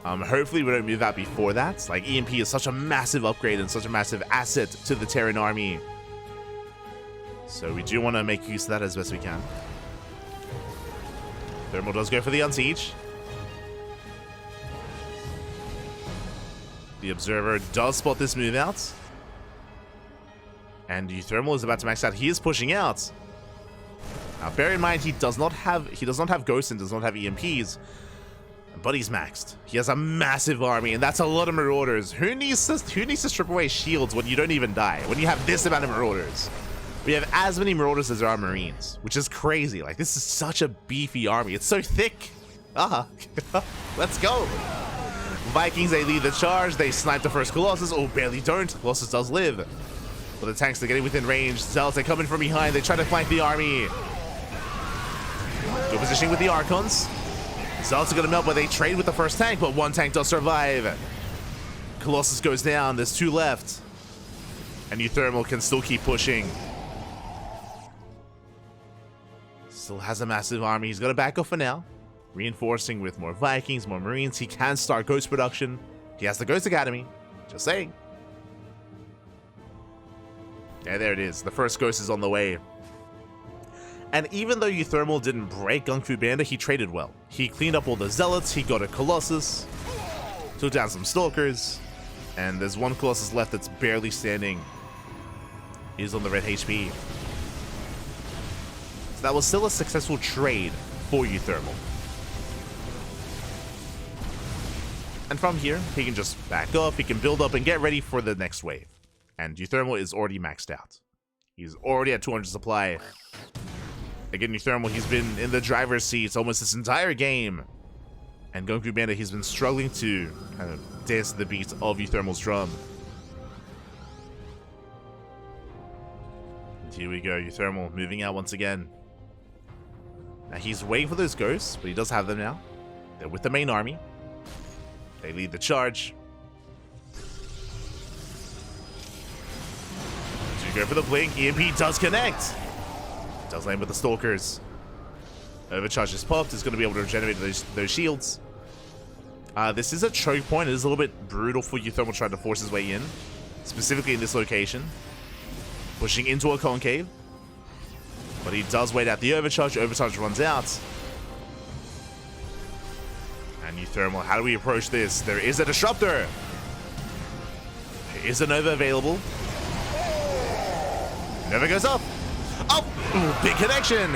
Hopefully we don't move out before that. Like, EMP is such a massive upgrade and such a massive asset to the Terran army. So we do want to make use of that as best we can. Thermal does go for the unsiege. The Observer does spot this move out. And uThermal is about to max out. He is pushing out. Now bear in mind he does not have ghosts and does not have EMPs. But he's maxed. He has a massive army, and that's a lot of Marauders. Who needs to strip away shields when you don't even die? When you have this amount of Marauders? We have as many Marauders as there are Marines, which is crazy. Like, this is such a beefy army. It's so thick. Let's go. Vikings, they lead the charge. They snipe the first Colossus. Oh, barely don't. Colossus does live. But the tanks, they're getting within range. Zealots, they come in from behind. They try to flank the army. Good positioning with the Archons. Zealots are going to melt, but they trade with the first tank, but one tank does survive. Colossus goes down. There's 2 left. And uThermal can still keep pushing. Still has a massive army. He's got to back off for now. Reinforcing with more Vikings, more Marines. He can start Ghost production. He has the Ghost Academy. Just saying. Yeah, there it is. The first Ghost is on the way. And even though uThermal didn't break GunGFuBanDa, he traded well. He cleaned up all the Zealots, he got a Colossus, took down some Stalkers, and there's one Colossus left that's barely standing. He's on the red HP. So that was still a successful trade for uThermal. And from here, he can just back up, he can build up and get ready for the next wave. And uThermal is already maxed out. He's already at 200 supply. Again, uThermal, he's been in the driver's seat almost this entire game. And GunGFuBanDa, he's been struggling to kind of dance to the beat of uThermal's drum. And here we go, uThermal moving out once again. Now he's waiting for those ghosts, but he does have them now. They're with the main army. They lead the charge. So you go for the blink. EMP does connect. Does land with the Stalkers. Overcharge is popped. It's going to be able to regenerate those shields. This is a choke point. It is a little bit brutal for uThermal trying to force his way in. Specifically in this location. Pushing into a concave. But he does wait out the overcharge. Overcharge runs out. And uThermal, how do we approach this? There is a disruptor. There is a Nova available. Nova goes up. Up! Ooh, big connection.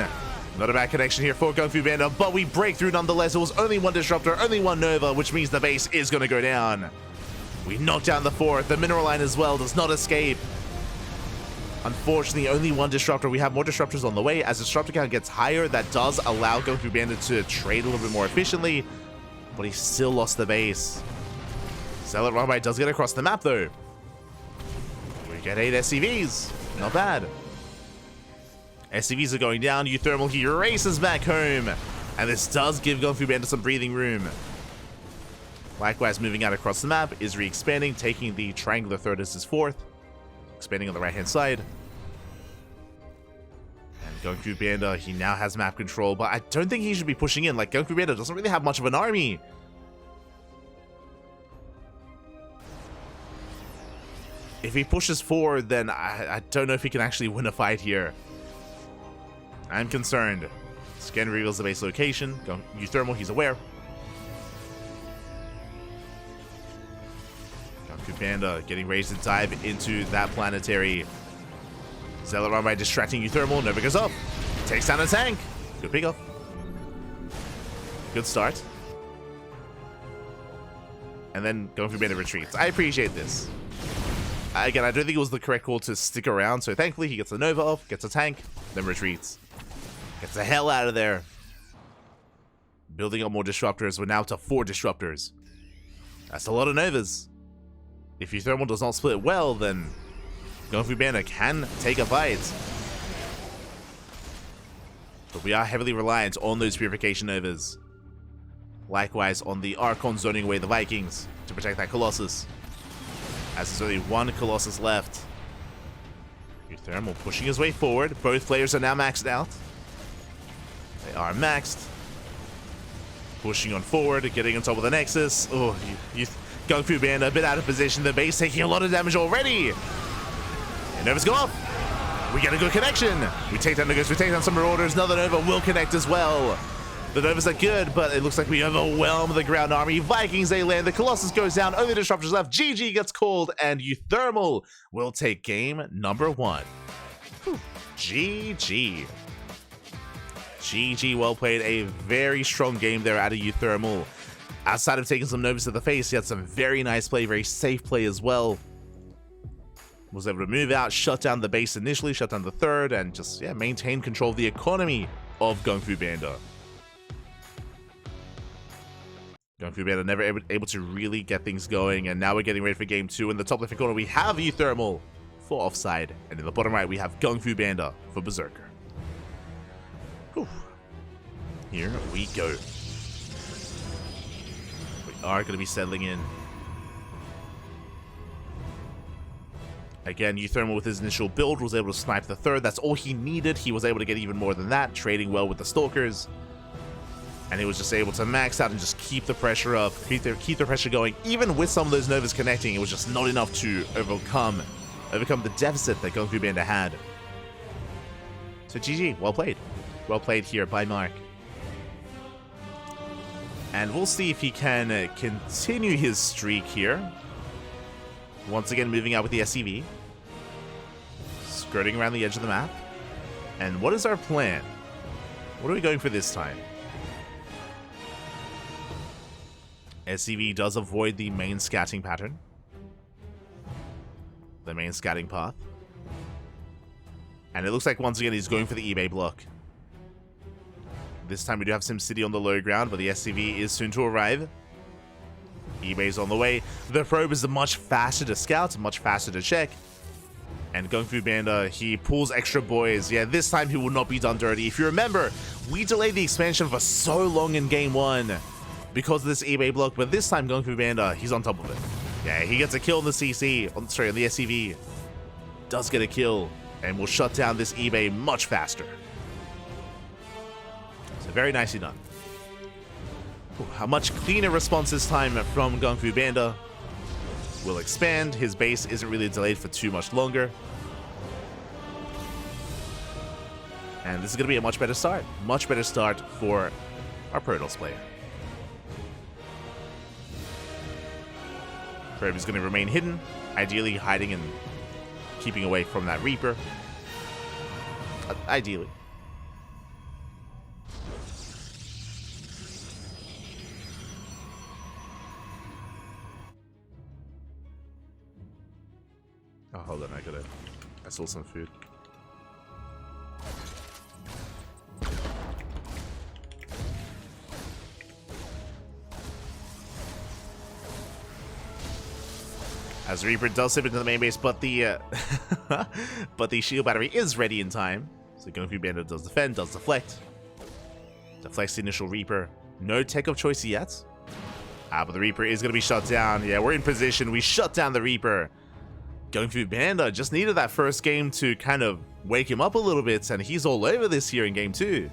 Not a bad connection here for GunGFuBanDa, but we break through nonetheless. It was only one disruptor, only one Nova, which means the base is going to go down. We knock down the fourth. The mineral line as well does not escape. Unfortunately, only one disruptor. We have more disruptors on the way. As disruptor count gets higher, that does allow GunGFuBanDa to trade a little bit more efficiently, but he still lost the base. Zealot Rumbai does get across the map though. We get 8 SCVs. Not bad. SCVs are going down. uThermal, he races back home. And this does give GunGFuBanDa some breathing room. Likewise, moving out across the map, is re-expanding, taking the triangular third as his fourth. Expanding on the right-hand side. And GunGFuBanDa, he now has map control, but I don't think he should be pushing in. Like, GunGFuBanDa doesn't really have much of an army. If he pushes forward, then I don't know if he can actually win a fight here. I'm concerned. Scan reveals the base location. uThermal, he's aware. GunGFuBanDa getting ready to dive into that planetary. Zealot Rumbai distracting uThermal. Nova goes up. Takes down a tank. Good pick up. Good start. And then GunGFuBanDa retreats. I appreciate this. Again, I don't think it was the correct call to stick around, so thankfully he gets a Nova off, gets a tank, then retreats. Gets the hell out of there. Building up more disruptors. We're now to 4 disruptors. That's a lot of Novas. If uThermal does not split well, then GunGFuBanDa can take a fight. But we are heavily reliant on those Purification Novas. Likewise on the Archon zoning away the Vikings to protect that Colossus. As there's only one Colossus left. uThermal pushing his way forward. Both players are now maxed out. They are maxed. Pushing on forward, getting on top of the Nexus. Oh, GunGFuBanDa a bit out of position. The base taking a lot of damage already. And Novas go up. We get a good connection. We take down the Ghost, we take down some Marauders. Another Nova will connect as well. The Novas are good, but it looks like we overwhelm the ground army. Vikings, they land. The Colossus goes down. Only disruptors left. GG gets called, and uThermal will take game number 1. Whew. GG. GG, well played. A very strong game there out of uThermal. Outside of taking some Novas to the face, he had some very nice play, very safe play as well. Was able to move out, shut down the base initially, shut down the third, and just, yeah, maintain control of the economy of GunGFuBanDa. GunGFuBanDa never able to really get things going, and now we're getting ready for game 2. In the top left corner, we have uThermal for Offside, and in the bottom right, we have GunGFuBanDa for Berserker. Whew. Here we go. We are going to be settling in. Again, uThermal with his initial build was able to snipe the third. That's all he needed. He was able to get even more than that, trading well with the Stalkers. And he was just able to max out and just keep the pressure up, keep the pressure going. Even with some of those Novas connecting, it was just not enough to overcome the deficit that GunGFuBanDa had. So GG, well played. Well played here by Mark. And we'll see if he can continue his streak here. Once again, moving out with the SCV. Skirting around the edge of the map. And what is our plan? What are we going for this time? SCV does avoid the main scatting pattern. The main scatting path. And it looks like once again he's going for the eBay block. This time we do have SimCity on the low ground, but the SCV is soon to arrive. eBay's on the way. The probe is much faster to scout, much faster to check. And GunGFuBanDa, he pulls extra boys. Yeah, this time he will not be done dirty. If you remember, we delayed the expansion for so long in Game 1 because of this eBay block, but this time GunGFuBanDa, he's on top of it. Yeah, he gets a kill on the CC, on the SCV. Does get a kill, and will shut down this eBay much faster. So very nicely done. A much cleaner response this time from GunGFuBanDa. Will expand. His base isn't really delayed for too much longer. And this is going to be a much better start. Much better start for our Protoss player. Probe is going to remain hidden, ideally hiding and keeping away from that Reaper. Ideally. Oh, hold on, I saw some food. As Reaper does slip into the main base, but the but the shield battery is ready in time. So GunGFuBanDa does defend, does deflect. Deflects the initial Reaper. No tech of choice yet. But the Reaper is going to be shut down. Yeah, we're in position. We shut down the Reaper. GunGFuBanDa just needed that first game to kind of wake him up a little bit, and he's all over this here in Game 2.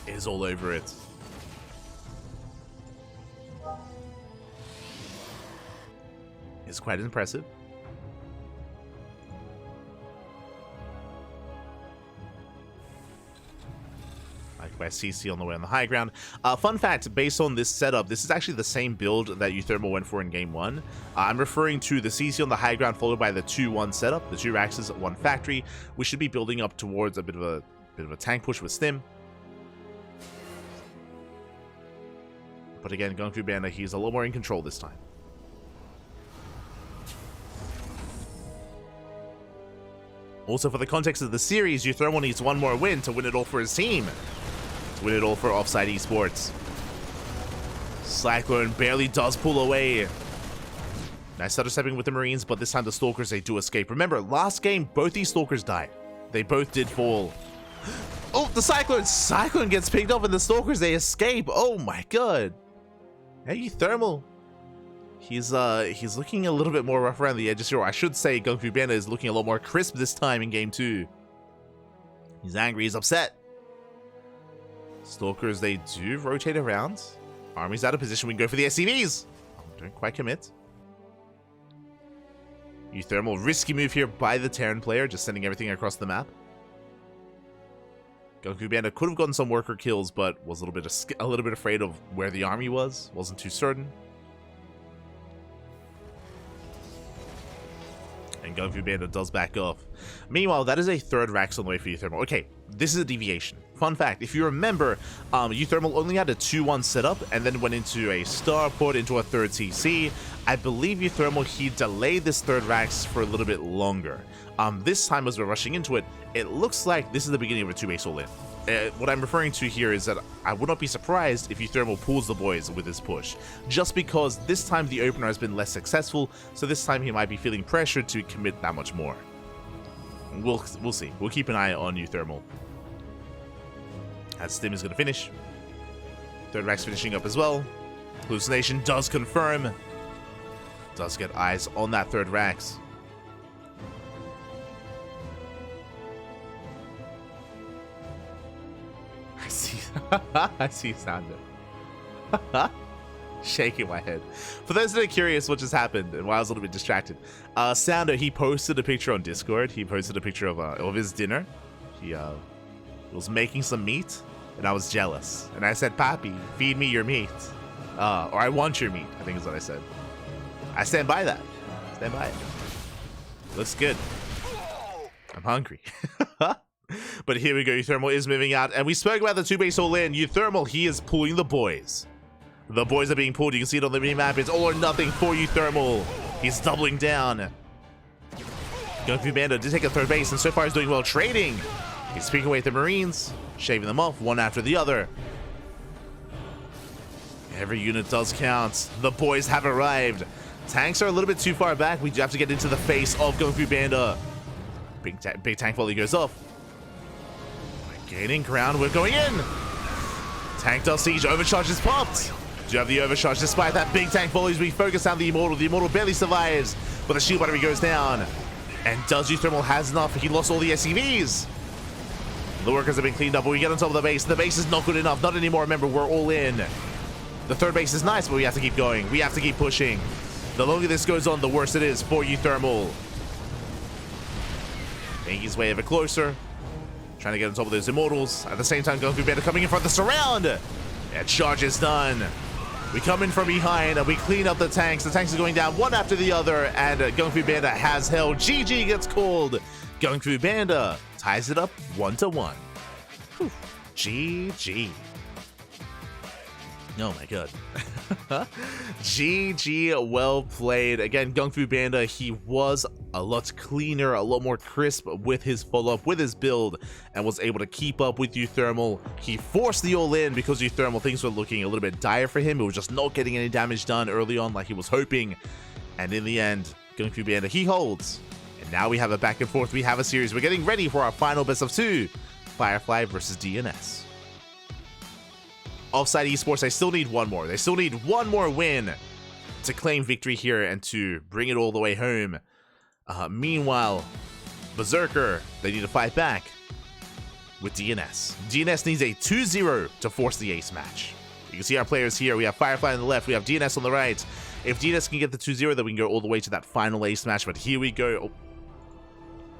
Is all over it. It's quite impressive. By CC on the way on the high ground. Fun fact, based on this setup, this is actually the same build that uThermal went for in Game 1. I'm referring to the CC on the high ground followed by the 2-1 setup, the 2 Raxes, 1 factory. We should be building up towards a bit of a tank push with Stim. But again, GunGFuBanDa, he's a little more in control this time. Also, for the context of the series, uThermal needs one more win to win it all for his team. To win it all for OFFSYDE Esports. Cyclone barely does pull away. Nice stutter stepping with the Marines, but this time the Stalkers, they do escape. Remember, last game, both these Stalkers died. They both did fall. Oh, the Cyclone! Cyclone gets picked up and the Stalkers, they escape. Oh my god. Hey, uThermal. He's looking a little bit more rough around the edges here. I should say GunGFuBanDa is looking a lot more crisp this time in Game 2. He's angry, he's upset. Stalkers, they do rotate around. Army's out of position, we can go for the SCVs. Oh, don't quite commit. uThermal, risky move here by the Terran player, just sending everything across the map. GunGFuBanDa could have gotten some worker kills, but was a little bit afraid of where the army was. Wasn't too certain. And GunGFuBanDa does back off. Meanwhile, that is a 3rd Rax on the way for uThermal. Okay, this is a deviation. Fun fact, if you remember, uThermal only had a 2-1 setup and then went into a starport, into a 3rd CC. I believe uThermal, he delayed this 3rd Rax for a little bit longer. This time as we're rushing into it, it looks like this is the beginning of a 2-base all-in. What I'm referring to here is that I would not be surprised if uThermal pulls the boys with this push, just because this time the opener has been less successful, so this time he might be feeling pressured to commit that much more. We'll see. We'll keep an eye on uThermal. As Stim is going to finish. 3rd Rax finishing up as well. Hallucination does confirm. Does get eyes on that 3rd Rax. I see Sounder. Shaking my head. For those that are curious what just happened and why I was a little bit distracted, Sounder, he posted a picture on Discord. He posted a picture of his dinner. He was making some meat, and I was jealous. And I said, Papi, feed me your meat. Or I want your meat, I think is what I said. I stand by that. Stand by it. Looks good. I'm hungry. But here we go. uThermal is moving out. And we spoke about the 2-base all-in. uThermal, he is pulling the boys. The boys are being pulled. You can see it on the mini-map. It's all or nothing for uThermal. He's doubling down. GunGFuBanDa did take a third base, and so far he's doing well trading. He's picking away at the Marines, shaving them off one after the other. Every unit does count. The boys have arrived. Tanks are a little bit too far back. We do have to get into the face of GunGFuBanDa. Big tank volley goes off. We're gaining ground. We're going in. Tank does siege. Overcharge is popped. Do have the overcharge despite that big tank volleys. We focus on the Immortal. The Immortal barely survives, but the shield battery goes down. And does uThermal has enough? He lost all the SCVs. The workers have been cleaned up, but we get on top of the base. The base is not good enough. Not anymore. Remember, we're all in. The third base is nice, but we have to keep going. We have to keep pushing. The longer this goes on, the worse it is for uThermal. Making his way ever closer. Trying to get on top of those Immortals. At the same time, GunGFuBanDa coming in for the surround. That charge is done. We come in from behind and we clean up the tanks. The tanks are going down one after the other, and GunGFuBanDa has held. GG gets called. GunGFuBanDa ties it up 1-1. GG. Oh my god. GG, well played. Again, GunGFuBanDa, he was a lot cleaner, a lot more crisp with his follow-up, with his build, and was able to keep up with uThermal. He forced the all-in because uThermal, things were looking a little bit dire for him. It was just not getting any damage done early on like he was hoping. And in the end, GunGFuBanDa, he holds. And now we have a back and forth. We have a series. We're getting ready for our final best of 2. Firefly versus DNS. OFFSYDE Esports, they still need one more. They still need one more win to claim victory here and to bring it all the way home. Meanwhile, Berserker, they need to fight back with DNS. DNS needs a 2-0 to force the ace match. You can see our players here. We have Firefly on the left. We have DNS on the right. If DNS can get the 2-0, then we can go all the way to that final ace match. But here we go. Oh.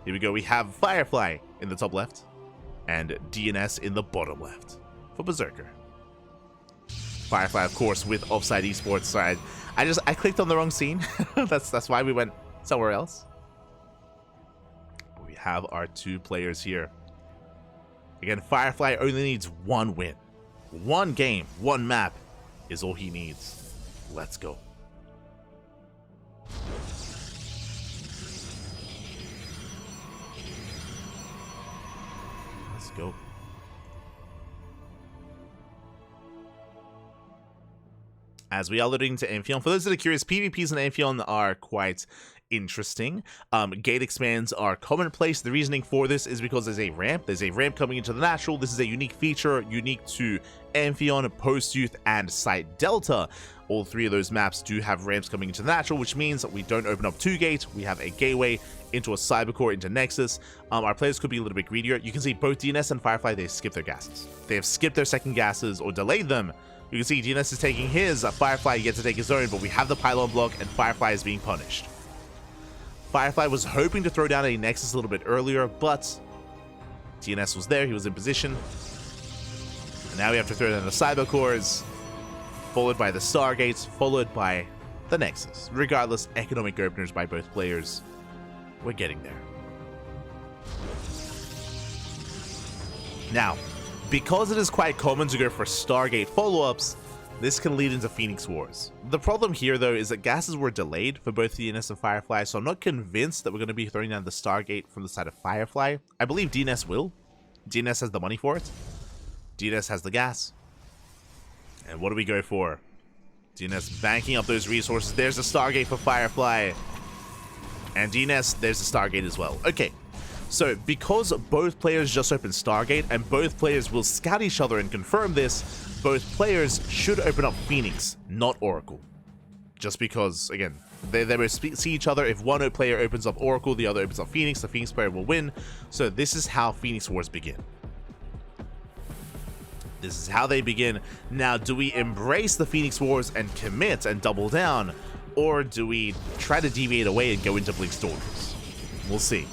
Here we go. We have Firefly in the top left and DNS in the bottom left for Berserker. Firefly, of course, with OFFSYDE Esports side. I clicked on the wrong scene. that's why we went somewhere else. We have our 2 players here. Again, Firefly only needs one win. One game, one map is all he needs. Let's go. Let's go. As we are loading to Amphion, for those that are curious, PvPs in Amphion are quite interesting. Gate expands are commonplace. The reasoning for this is because there's a ramp. There's a ramp coming into the natural. This is a unique feature, unique to Amphion, Post-Youth, and Site Delta. All 3 of those maps do have ramps coming into the natural, which means that we don't open up 2 gates. We have a gateway into a Cybercore, into Nexus. Our players could be a little bit greedier. You can see both DNS and Firefly, they skip their gases. They have skipped their second gases or delayed them. You can see DNS is taking his, Firefly gets to take his own, but we have the pylon block and Firefly is being punished. Firefly was hoping to throw down a Nexus a little bit earlier, but DNS was there, he was in position. And now we have to throw down the Cybercores, followed by the Stargates, followed by the Nexus. Regardless, economic openers by both players. We're getting there. Now, because it is quite common to go for Stargate follow-ups, this can lead into Phoenix Wars. The problem here, though, is that gases were delayed for both DNS and Firefly, so I'm not convinced that we're going to be throwing down the Stargate from the side of Firefly. I believe DNS will. DNS has the money for it. DNS has the gas. And what do we go for? DNS banking up those resources. There's the Stargate for Firefly. And DNS, there's the Stargate as well. Okay. So, because both players just opened Stargate, and both players will scout each other and confirm this, both players should open up Phoenix, not Oracle. Just because, again, they both see each other. If one player opens up Oracle, the other opens up Phoenix, the Phoenix player will win. So this is how Phoenix Wars begin. This is how they begin. Now, do we embrace the Phoenix Wars and commit and double down? Or do we try to deviate away and go into Blink Stalkers? We'll see.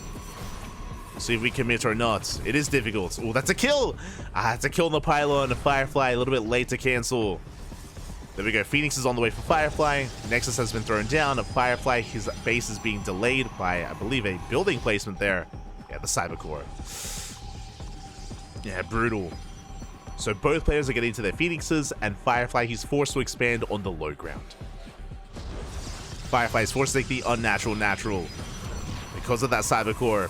See if we commit or not. It is difficult. Oh, that's a kill. It's a kill on the pylon. Firefly a little bit late to cancel. There we go. Phoenix is on the way for Firefly. Nexus has been thrown down. Firefly, his base is being delayed by, I believe, a building placement there. Yeah, the Cybercore. Yeah, brutal. So both players are getting to their Phoenixes, and Firefly, he's forced to expand on the low ground. Firefly is forced to take the unnatural natural because of that Cybercore.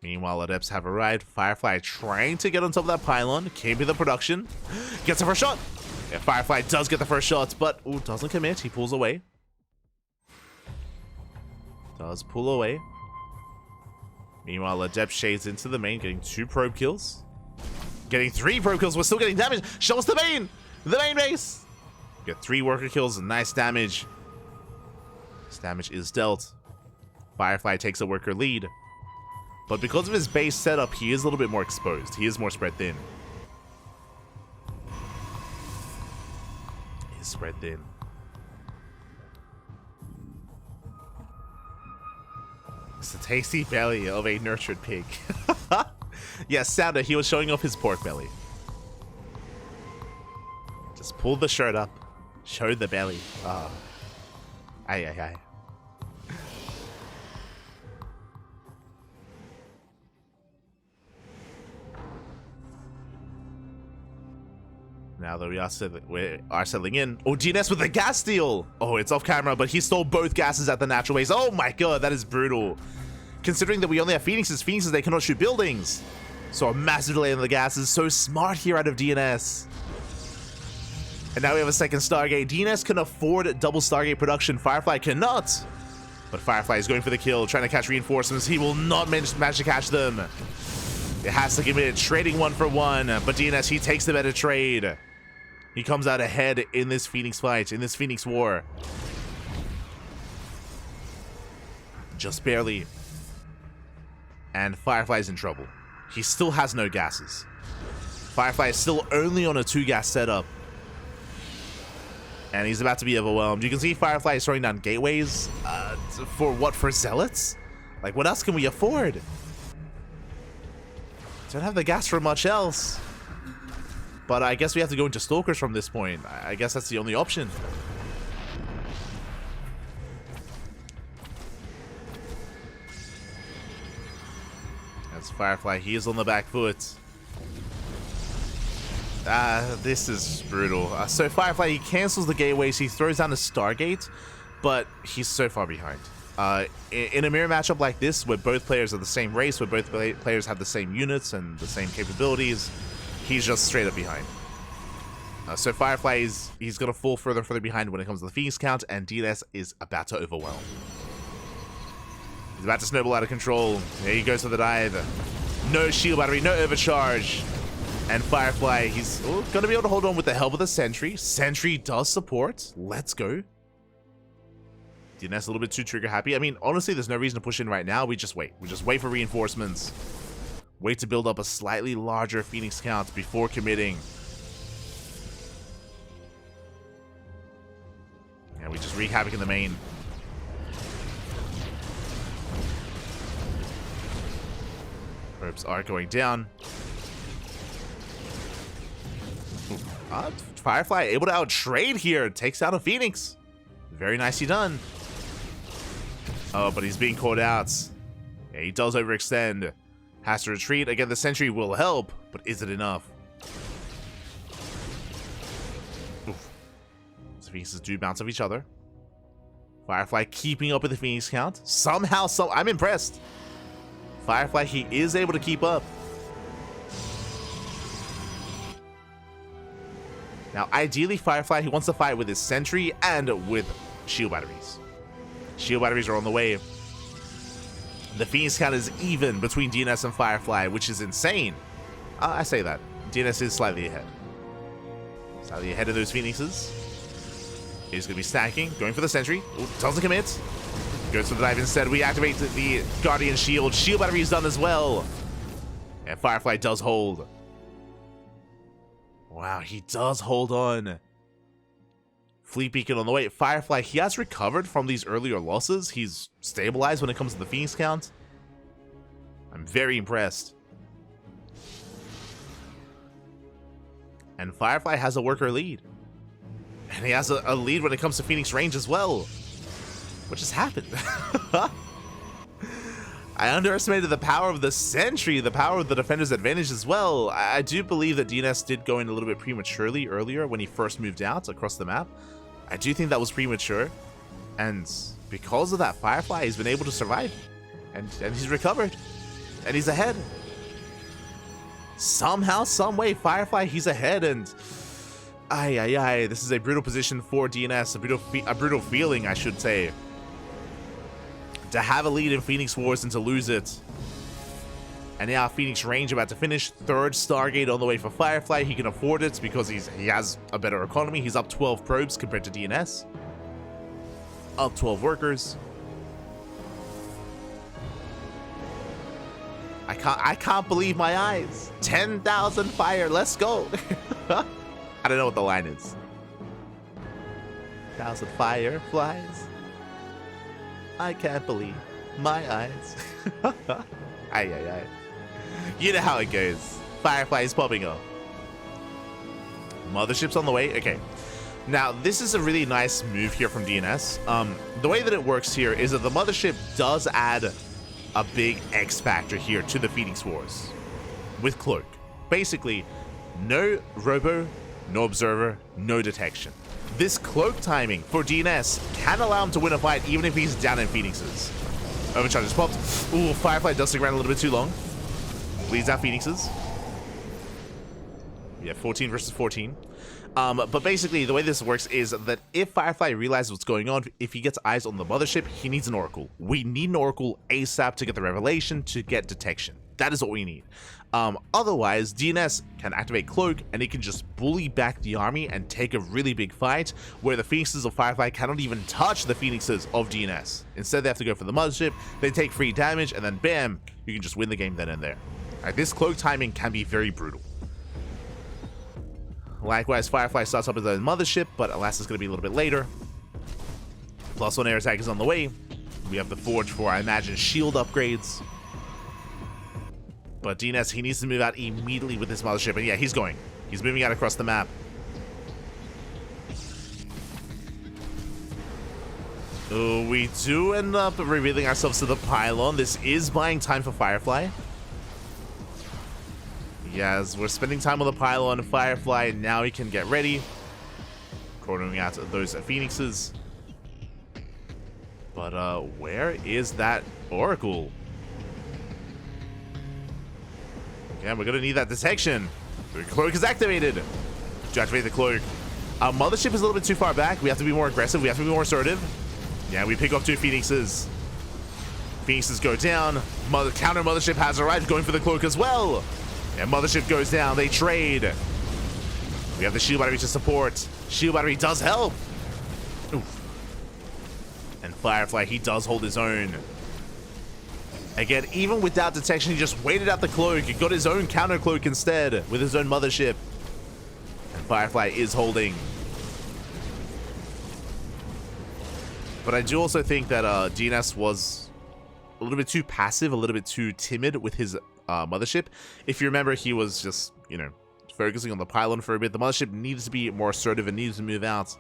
Meanwhile, Adepts have arrived. Firefly trying to get on top of that pylon. Came to the production. Gets the first shot. Yeah, Firefly does get the first shot, but doesn't commit. He pulls away. Does pull away. Meanwhile, Adept shades into the main, getting 2 probe kills. Getting 3 probe kills. We're still getting damage. Show us the main. The main base. Get 3 worker kills and nice damage. This damage is dealt. Firefly takes a worker lead. But because of his base setup, he is a little bit more exposed. He is more spread thin. He's spread thin. It's the tasty belly of a nurtured pig. Yes, Sounder, he was showing off his pork belly. Just pull the shirt up. Show the belly. Aye, aye, aye. Now that we are settling in. Oh, DNS with the gas steal. Oh, it's off camera, but he stole both gases at the natural base. Oh my god, that is brutal. Considering that we only have Phoenixes, they cannot shoot buildings. So a massive delay on the gas is so smart here out of DNS. And now we have a second Stargate. DNS can afford double Stargate production. Firefly cannot. But Firefly is going for the kill, trying to catch reinforcements. He will not manage to catch them. It has to commit, trading 1 for 1. But DNS, he takes the better trade. He comes out ahead in this Phoenix fight, in this Phoenix war. Just barely. And Firefly's in trouble. He still has no gases. Firefly is still only on a 2-gas setup. And he's about to be overwhelmed. You can see Firefly is throwing down gateways. For what? For Zealots? Like, what else can we afford? Don't have the gas for much else. But I guess we have to go into Stalkers from this point. I guess that's the only option. As Firefly, he is on the back foot. This is brutal. So Firefly, he cancels the gateways. He throws down a Stargate, but he's so far behind. In a mirror matchup like this, where both players are the same race, where both players have the same units and the same capabilities, he's just straight up behind. So Firefly, he's going to fall further and further behind when it comes to the Phoenix count, and DNS is about to overwhelm. He's about to snowball out of control. There he goes for the dive. No shield battery, no overcharge. And Firefly, he's going to be able to hold on with the help of the Sentry. Sentry does support. Let's go. DNS a little bit too trigger happy. I mean, honestly, there's no reason to push in right now. We just wait. We just wait for reinforcements. Wait to build up a slightly larger Phoenix count before committing. And we just wreak havoc in the main. Probes are going down. Firefly able to out-trade here. Takes out a Phoenix. Very nicely done. Oh, but he's being caught out. Yeah, he does overextend. Has to retreat. Again, the Sentry will help, but is it enough? Oof. The Phoenixes do bounce off each other. Firefly keeping up with the Phoenix count. Somehow, I'm impressed. Firefly, he is able to keep up. Now, ideally, Firefly, he wants to fight with his Sentry and with shield batteries. Shield batteries are on the way. The Phoenix count is even between DNS and Firefly, which is insane. I say that. DNS is slightly ahead. Slightly ahead of those Phoenixes. He's going to be stacking, going for the Sentry. Ooh, doesn't commit. Goes for the dive instead. We activate the Guardian Shield. Shield battery is done as well. And Firefly does hold. Wow, he does hold on. Fleet Beacon on the way. Firefly, he has recovered from these earlier losses. He's stabilized when it comes to the Phoenix count. I'm very impressed. And Firefly has a worker lead. And he has a lead when it comes to Phoenix range as well. What just happened? I underestimated the power of the Sentry, the power of the Defender's advantage as well. I do believe that DNS did go in a little bit prematurely earlier when he first moved out across the map. I do think that was premature. And because of that, Firefly has been able to survive. And he's recovered. And he's ahead. Somehow, some way, Firefly, he's ahead. And this is a brutal position for DNS. A brutal feeling, I should say. To have a lead in Phoenix Wars and to lose it. And now Phoenix range about to finish. Third Stargate on the way for Firefly. He can afford it because he has a better economy. He's up 12 probes compared to DNS. Up 12 workers. I can't believe my eyes. 10,000 fire. Let's go. I don't know what the line is. 1,000 fireflies. I can't believe my eyes. You know how it goes. Firefly is popping up. Mothership's on the way. Okay. Now, this is a really nice move here from DNS. The way that it works here is that the Mothership does add a big X factor here to the Phoenix Wars with Cloak. Basically, no Robo, no Observer, no Detection. This Cloak timing for DNS can allow him to win a fight even if he's down in Phoenixes. Overcharge is popped. Ooh, Firefly does stick around a little bit too long. Bleeds out Phoenixes. Yeah, 14 versus 14. But basically, the way this works is that if Firefly realizes what's going on, if he gets eyes on the Mothership, he needs an Oracle. We need an Oracle ASAP to get the Revelation, to get Detection. That is what we need. Otherwise, DNS can activate Cloak, and he can just bully back the army and take a really big fight, where the Phoenixes of Firefly cannot even touch the Phoenixes of DNS. Instead, they have to go for the Mothership, they take free damage, and then bam, you can just win the game then and there. Alright, this Cloak timing can be very brutal. Likewise, Firefly starts up as a Mothership, but alas, it's going to be a little bit later. +1 air attack is on the way. We have the Forge for, I imagine, shield upgrades. But DNS, he needs to move out immediately with this Mothership. And yeah, he's going. He's moving out across the map. Oh, we do end up revealing ourselves to the pylon. This is buying time for Firefly. Yes, we're spending time on the pylon. Firefly, now he can get ready. Cornering out those Phoenixes. But where is that Oracle? Yeah, we're gonna need that detection. The Cloak is activated. To activate the Cloak. Mothership is a little bit too far back. We have to be more aggressive. We have to be more assertive. Yeah, we pick off 2 Phoenixes. Phoenixes go down. Counter Mothership has arrived, going for the Cloak as well. And Mothership goes down. They trade. We have the Shield Battery to support. Shield Battery does help. Oof. And Firefly, he does hold his own. Again, even without detection, he just waited out the Cloak. He got his own counter Cloak instead with his own Mothership. And Firefly is holding. But I do also think that DNS was a little bit too passive, a little bit too timid with his Mothership. If you remember, he was just, you know, focusing on the pylon for a bit. The Mothership needs to be more assertive and needs to move out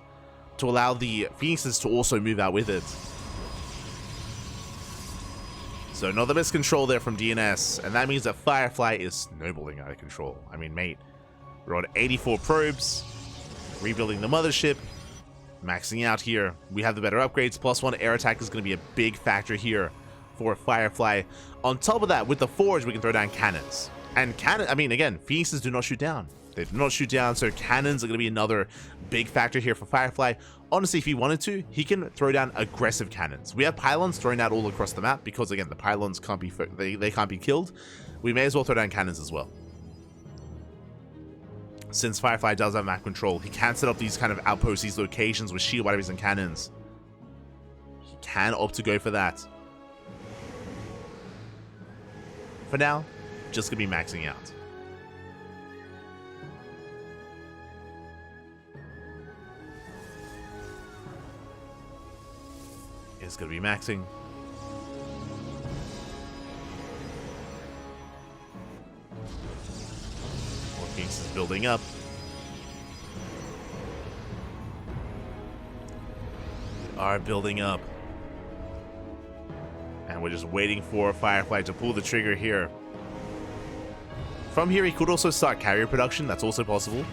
to allow the Phoenixes to also move out with it. So another miscontrol there from DNS, and that means that Firefly is snowballing out of control. I mean, mate, we're on 84 probes, rebuilding the Mothership, maxing out here. We have the better upgrades. +1 air attack is going to be a big factor here for Firefly. On top of that, with the Forge, we can throw down cannons. And I mean, again, Phoenixes do not shoot down. They do not shoot down, so cannons are going to be another big factor here for Firefly. Honestly, if he wanted to, he can throw down aggressive cannons. We have pylons thrown out all across the map because, again, the pylons can't be they can't be killed. We may as well throw down cannons as well. Since Firefly does have map control, he can set up these kind of outposts, these locations with shield batteries and cannons. He can opt to go for that. For now, just gonna be maxing out. Is going to be maxing. More Phoenix is building up. We are building up. And we're just waiting for Firefly to pull the trigger here. From here, he could also start carrier production. That's also possible.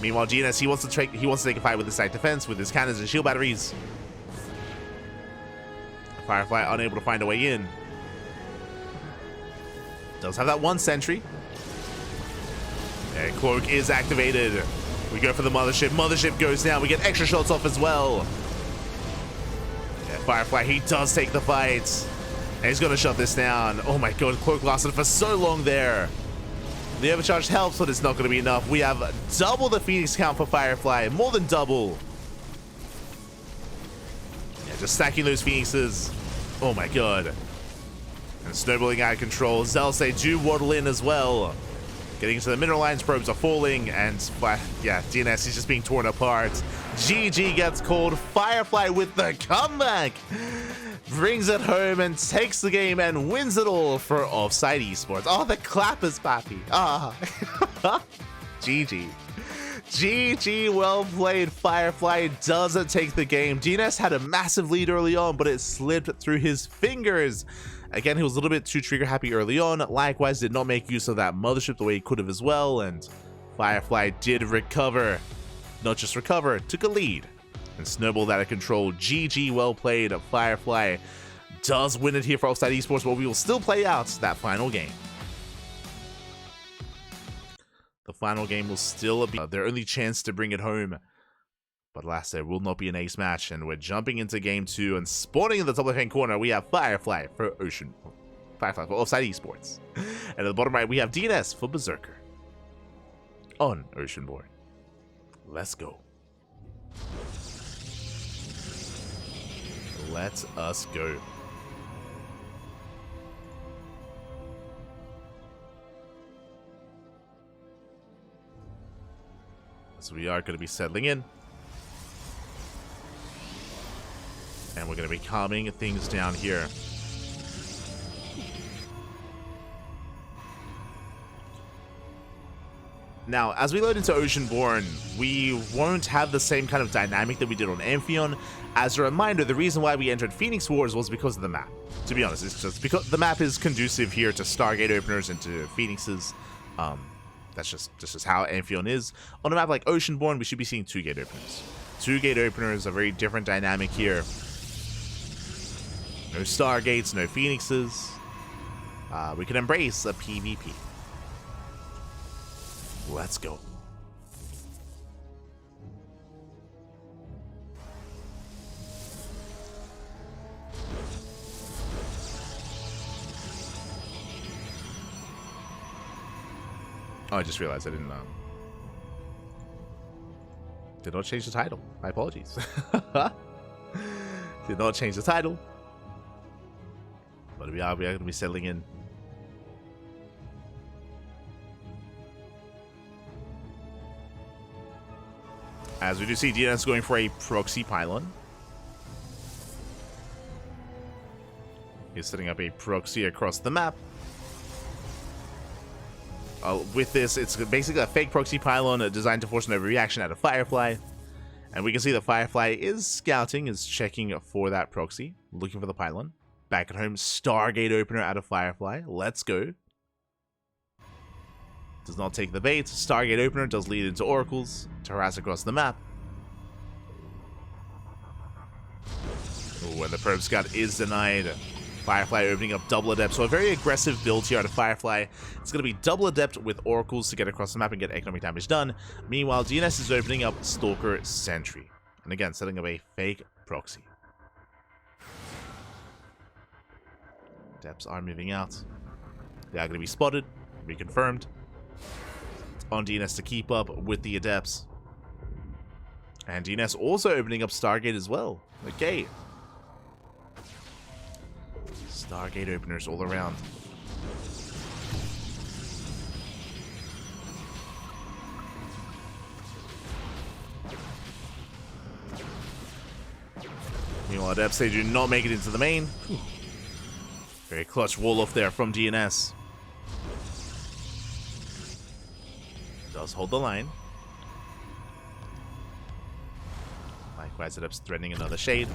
Meanwhile, GNS, he wants to take a fight with his side defense, with his cannons and shield batteries. Firefly unable to find a way in. Does have that one sentry. And Cloak is activated. We go for the Mothership. Mothership goes down. We get extra shots off as well. Yeah, Firefly, he does take the fight. And he's going to shut this down. Oh my god, Cloak lasted for so long there. The overcharge helps, but it's not going to be enough. We have double the Phoenix count for Firefly. More than double. Yeah, just stacking those Phoenixes. Oh my god. And snowballing out of control. Zealous, they do waddle in as well. Getting into the mineral lines, probes are falling, and yeah, DNS is just being torn apart. GG gets called. Firefly with the comeback. Brings it home and takes the game and wins it all for OFFSYDE Esports. Oh, the clappers, papi. Ah. GG. GG, well played. Firefly doesn't take the game. DNS had a massive lead early on, but it slipped through his fingers. Again, he was a little bit too trigger happy early on. Likewise, did not make use of that Mothership the way he could have as well. And Firefly did recover. Not just recover, took a lead. And snowballed out of control. GG, well played. Firefly does win it here for OFFSYDE Esports, but we will still play out that final game. The final game will still be their only chance to bring it home. But alas, there will not be an ace match, and we're jumping into game 2, and spawning in the top left-hand corner, we have Firefly for OFFSYDE Esports. And at the bottom right, we have DNS for Berserker on Oceanborn. Let's go. Let us go. So we are going to be settling in. And we're going to be calming things down here. Now, as we load into Oceanborn, we won't have the same kind of dynamic that we did on Amphion. As a reminder, the reason why we entered Phoenix Wars was because of the map. To be honest, it's just because the map is conducive here to Stargate openers and to Phoenixes. That's just how Amphion is. On a map like Oceanborn, we should be seeing 2 gate openers. 2 gate openers, a very different dynamic here. No Stargates, no Phoenixes. We can embrace a PvP. Let's go. Oh, I just realized I did not change the title. My apologies. Did not change the title. But we are going to be settling in. As we do see DNS going for a proxy pylon. He's setting up a proxy across the map. With this, it's basically a fake proxy pylon designed to force an overreaction out of Firefly. And we can see that Firefly is scouting, is checking for that proxy, looking for the pylon. Back at home, Stargate opener out of Firefly. Let's go. Does not take the bait. Stargate opener does lead into oracles to harass across the map. Oh, and the probe scout is denied. Firefly opening up double adept. So a very aggressive build here out of Firefly. It's going to be double adept with oracles to get across the map and get economic damage done. Meanwhile, DNS is opening up Stalker Sentry. And again, setting up a fake proxy. Adepts are moving out. They are going to be spotted, reconfirmed. It's on DNS to keep up with the Adepts. And DNS also opening up Stargate as well. Okay. Stargate openers all around. Well, Adepts, they do not make it into the main. Very clutch wall off there from DNS. Does hold the line. Likewise, Adepts threatening another shade.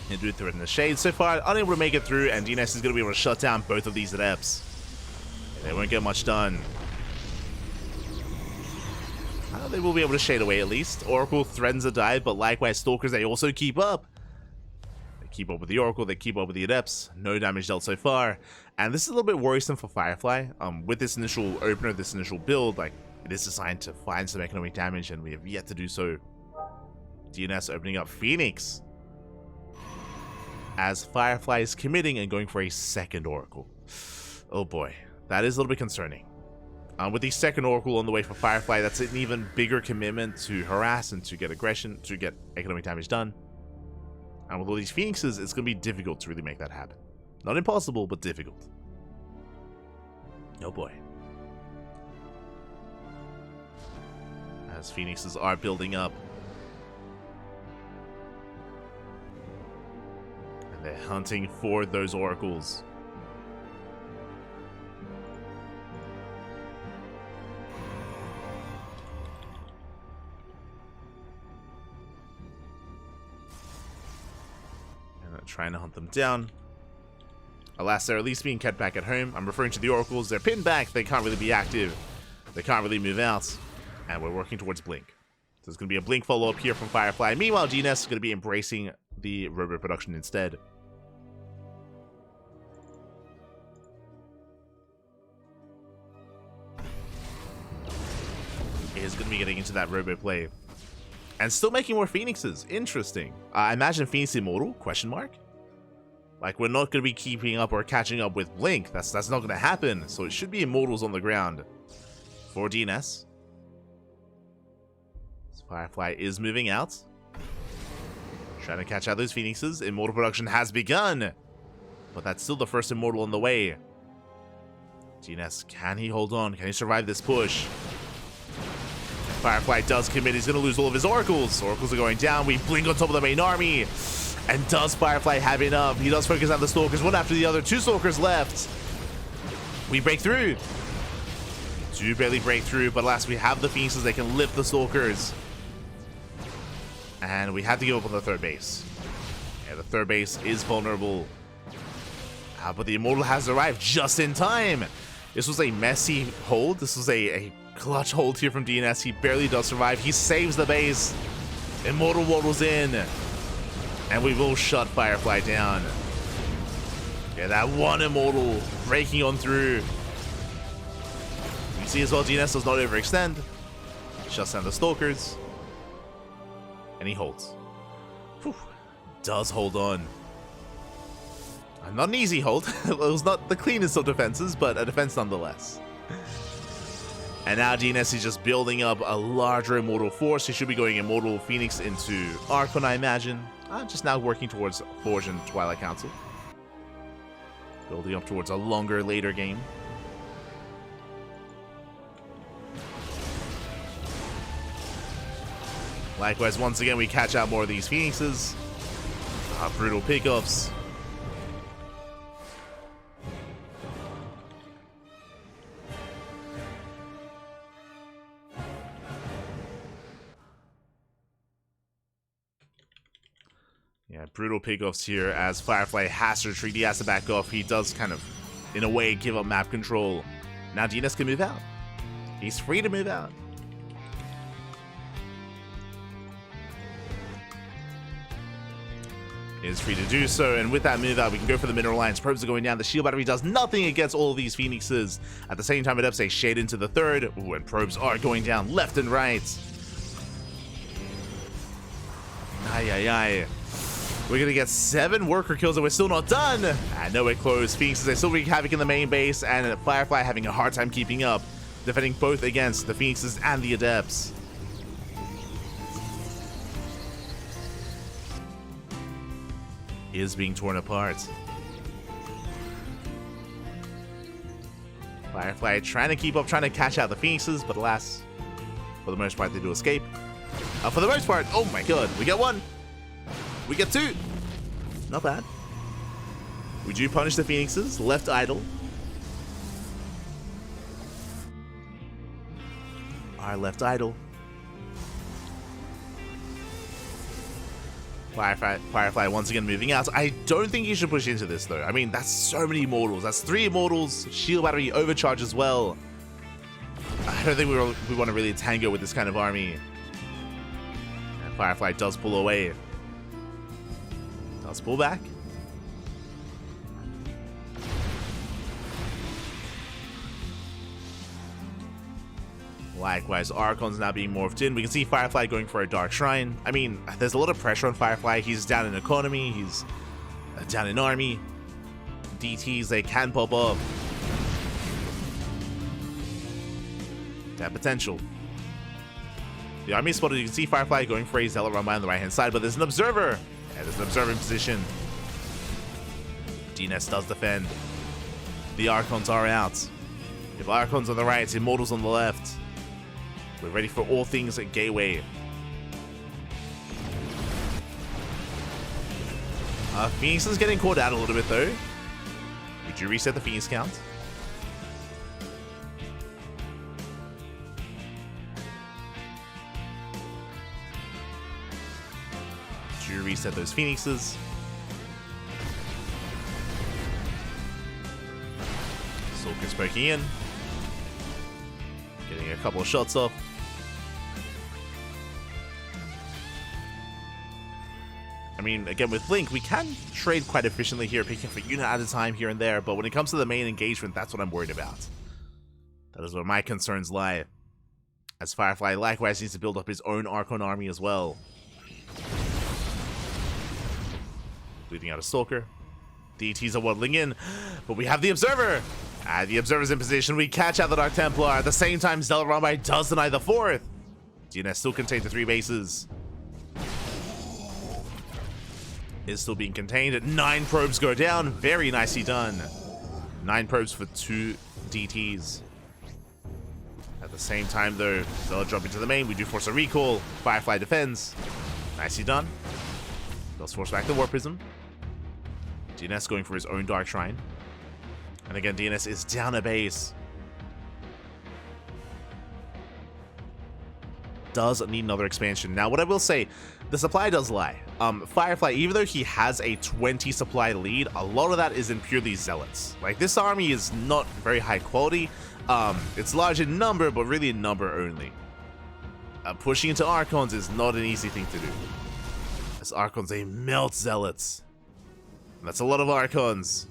They do threaten the shade so far, unable to make it through, and DNS is going to be able to shut down both of these Adepts. They won't get much done. They will be able to shade away at least. Oracle threatens a dive, but likewise Stalkers, they also keep up. They keep up with the Oracle, they keep up with the Adepts. No damage dealt so far. And this is a little bit worrisome for Firefly. With this initial opener, this initial build, like, it is designed to find some economic damage, and we have yet to do so. DNS opening up Phoenix, as Firefly is committing and going for a second Oracle. Oh boy, that is a little bit concerning. With the second Oracle on the way for Firefly, that's an even bigger commitment to harass and to get aggression, to get economic damage done. And with all these Phoenixes, it's going to be difficult to really make that happen. Not impossible, but difficult. Oh boy. As Phoenixes are building up. And they're hunting for those Oracles. Trying to hunt them down. Alas, they're at least being kept back at home. I'm referring to the Oracles. They're pinned back. They can't really be active. They can't really move out. And we're working towards Blink. So there's going to be a Blink follow-up here from Firefly. Meanwhile, DNS is going to be embracing the Robo production instead. He is going to be getting into that Robo play. And still making more Phoenixes. Interesting. I imagine Phoenix Immortal? Question mark? Like, we're not going to be keeping up or catching up with Blink. That's not going to happen. So it should be Immortals on the ground for DNS. So Firefly is moving out. Trying to catch out those Phoenixes. Immortal production has begun. But that's still the first Immortal on the way. DNS, can he hold on? Can he survive this push? Firefly does commit. He's going to lose all of his Oracles. Oracles are going down. We Blink on top of the main army. And does Firefly have enough? He does focus on the Stalkers, one after the other. 2 Stalkers left. We break through. Do barely break through, but alas, we have the Phoenixes. They can lift the Stalkers. And we have to give up on the third base. Yeah, the third base is vulnerable. But the Immortal has arrived just in time. This was a messy hold. This was a clutch hold here from DNS. He barely does survive. He saves the base. Immortal waddles in. And we will shut Firefly down. Yeah, that one Immortal breaking on through. You see as well, DNS does not overextend. Shuts down the Stalkers. And he holds. Whew. Does hold on. Not an easy hold. It was not the cleanest of defenses, but a defense nonetheless. And now DNS is just building up a larger Immortal force. He should be going Immortal Phoenix into Archon, I imagine. Just now working towards Forge and Twilight Council. Building up towards a longer, later game. Likewise, once again, we catch out more of these Phoenixes. Brutal pickups. Yeah, brutal pickoffs here as Firefly has to retreat. He has to back off. He does kind of, in a way, give up map control. Now DNS can move out. He's free to move out. He is free to do so, and with that move out, we can go for the Mineral Lines. Probes are going down. The shield battery does nothing against all of these Phoenixes. At the same time, it ups a shade into the third. Ooh, and probes are going down left and right. Ay, ay, ay. We're going to get 7 worker kills, and we're still not done. And nowhere close. Phoenixes are still wreaking havoc in the main base, and Firefly having a hard time keeping up, defending both against the Phoenixes and the Adepts. is being torn apart. Firefly trying to keep up, trying to catch out the Phoenixes, but alas, for the most part, they do escape. For the most part, oh my god, we get one. We get two. Not bad. We do punish the Phoenixes, left idle. Are left idle. Firefly once again moving out. I don't think you should push into this though. I mean, that's so many immortals. That's 3 immortals. Shield battery overcharge as well. I don't think we want to really tango with this kind of army. And Firefly does pull away. Does pull back. Likewise, Archon's now being morphed in. We can see Firefly going for a Dark Shrine. I mean, there's a lot of pressure on Firefly. He's down in economy. He's down in army. DTs, they can pop up. That potential. The army is spotted. You can see Firefly going for a Zealot run by on the right-hand side, but there's an Observer. Yeah, there's an Observer in position. DNS does defend. The Archons are out. If Archons on the right, Immortals on the left. We're ready for all things at Gateway. Phoenix is getting caught out a little bit though. Would you reset the Phoenix count? Would you reset those Phoenixes? Stalker's poking in. Getting a couple of shots off. I mean, again, with Link, we can trade quite efficiently here, picking up a unit at a time here and there, but when it comes to the main engagement, that's what I'm worried about. That is where my concerns lie. As Firefly likewise needs to build up his own Archon army as well. Bleeding out a Stalker. DTs are waddling in, but we have the Observer! The Observer's in position. We catch out the Dark Templar. At the same time, Zealot does deny the 4th. DNS still contains the 3 bases. Is still being contained. 9 probes go down. Very nicely done. 9 probes for 2 DTs. At the same time, though, Zealot drop into the main. We do force a recall. Firefly defends. Nicely done. Does force back the War Prism. DNS going for his own Dark Shrine. And again, DNS is down a base. Does need another expansion. Now, what I will say, the supply does lie. Firefly, even though he has a 20 supply lead, a lot of that is in purely Zealots. Like, this army is not very high quality. It's large in number, but really in number only. Pushing into Archons is not an easy thing to do. As Archons, they melt Zealots. And that's a lot of Archons.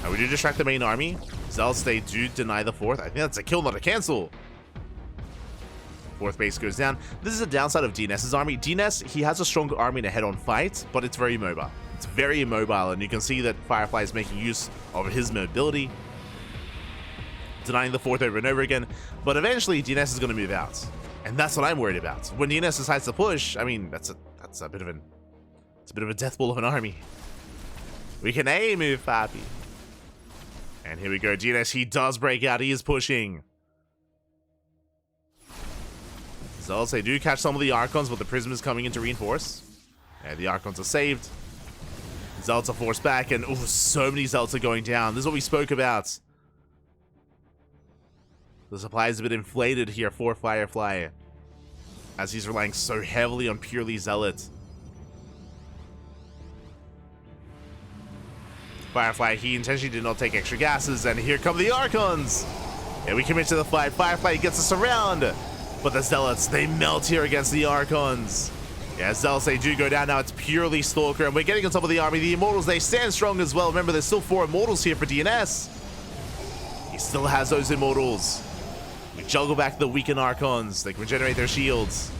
We do distract the main army. Zealots, they do deny the 4th. I think that's a kill, not a cancel. 4th base goes down. This is a downside of DNS's army. DNS, he has a stronger army in a head-on fight, but it's very mobile. It's very immobile, and you can see that Firefly is making use of his mobility, denying the 4th over and over again. But eventually, DNS is going to move out, and that's what I'm worried about. When DNS decides to push, I mean, that's a bit of a death ball of an army. We can move, Papi. And here we go, DNS, he does break out, he is pushing. Zealots, they do catch some of the Archons, but the Prism is coming in to reinforce. And the Archons are saved. Zealots are forced back, and oh, so many Zealots are going down. This is what we spoke about. The supply is a bit inflated here for Firefly, as he's relying so heavily on purely Zealot. Firefly, he intentionally did not take extra gases, and here come the Archons! And we commit to the fight. Firefly gets us around, but the Zealots, they melt here against the Archons. Yeah, Zealots, they do go down now. It's purely Stalker, and we're getting on top of the army. The Immortals, they stand strong as well. Remember, there's still 4 Immortals here for DNS. He still has those Immortals. We juggle back the weakened Archons. They can regenerate their shields.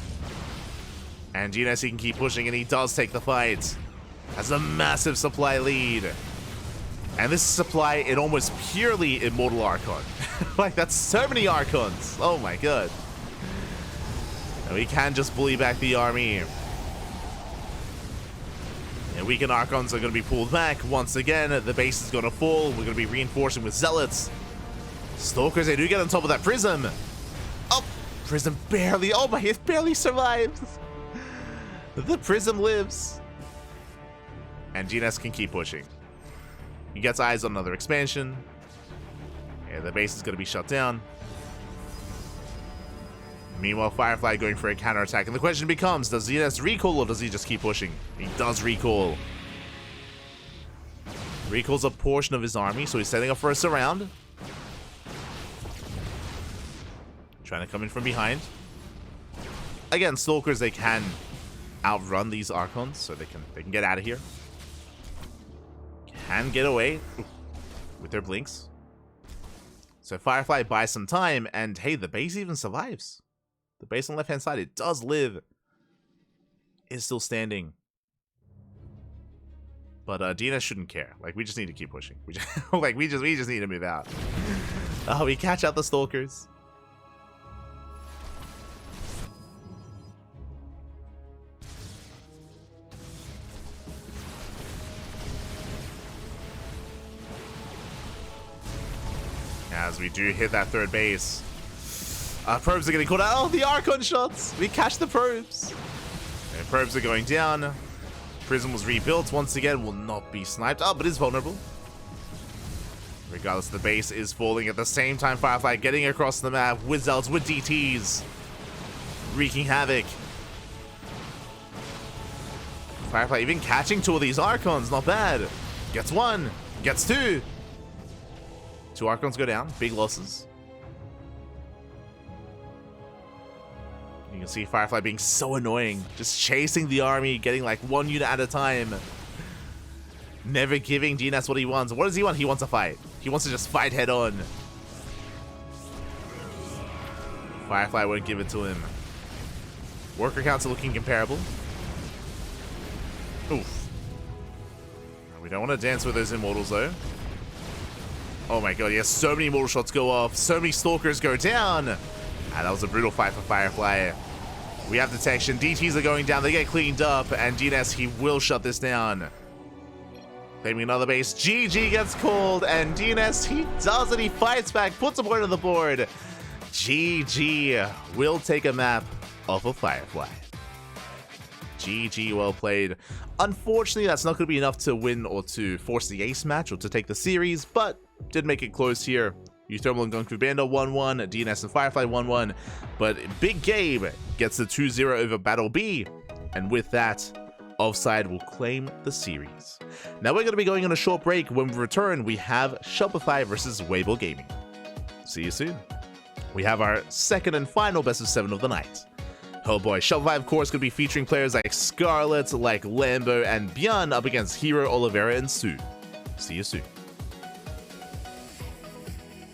And DNS, he can keep pushing, and he does take the fight. Has a massive supply lead. And this supply, it almost purely Immortal Archon. Like, that's so many Archons. Oh my god. And we can just bully back the army. And And weakened Archons are going to be pulled back. Once again, the base is going to fall. We're going to be reinforcing with Zealots. Stalkers, they do get on top of that Prism. Oh, Prism barely, oh my, it barely survives. The Prism lives. And DNS can keep pushing. He gets eyes on another expansion. Yeah, the base is going to be shut down. Meanwhile, Firefly going for a counterattack. And the question becomes, does DNS recall or does he just keep pushing? He does recall. Recalls a portion of his army, so he's setting up for a surround. Trying to come in from behind. Again, Stalkers, they can outrun these Archons, so they can get out of here. Can get away with their blinks. So Firefly buys some time, and hey, the base even survives. The base on the left-hand side, it does live. It's still standing. But DNS shouldn't care. Like, we just need to keep pushing. We just need to move out. Oh, we catch out the Stalkers. As we do hit that third base. Probes are getting caught out. Oh, the Archon shots! We catch the probes. And probes are going down. Prism was rebuilt once again, will not be sniped. Oh, but is vulnerable. Regardless, the base is falling at the same time. Firefly getting across the map with Zealots, with DTs. Wreaking havoc. Firefly even catching two of these Archons, not bad. Gets one, gets two. Two Archons go down, big losses. You can see Firefly being so annoying, just chasing the army, getting like one unit at a time. Never giving DNS what he wants. What does he want? He wants a fight. He wants to just fight head on. Firefly won't give it to him. Worker counts are looking comparable. Oof. We don't want to dance with those Immortals though. Oh my god, yes, so many Immortal shots go off. So many Stalkers go down. That was a brutal fight for Firefly. We have detection. DTs are going down. They get cleaned up. And DNS, he will shut this down. Claiming another base. GG gets called. And DNS, he does it. He fights back. Puts a point on the board. GG will take a map off of Firefly. GG, well played. Unfortunately, that's not going to be enough to win or to force the ace match or to take the series. But did make it close here. uThermal and GunGFuBanDa 1-1, DNS and Firefly 1-1, but Big Gabe gets the 2-0 over BattleB, and with that, OFFSYDE will claim the series. Now we're going to be going on a short break. When we return, we have Shopify versus Weibo Gaming. See you soon. We have our second and final best of 7 of the night. Oh boy, Shopify of course could be featuring players like Scarlet, like Lambo and Björn up against Hero, Oliveira, and Sue. See you soon.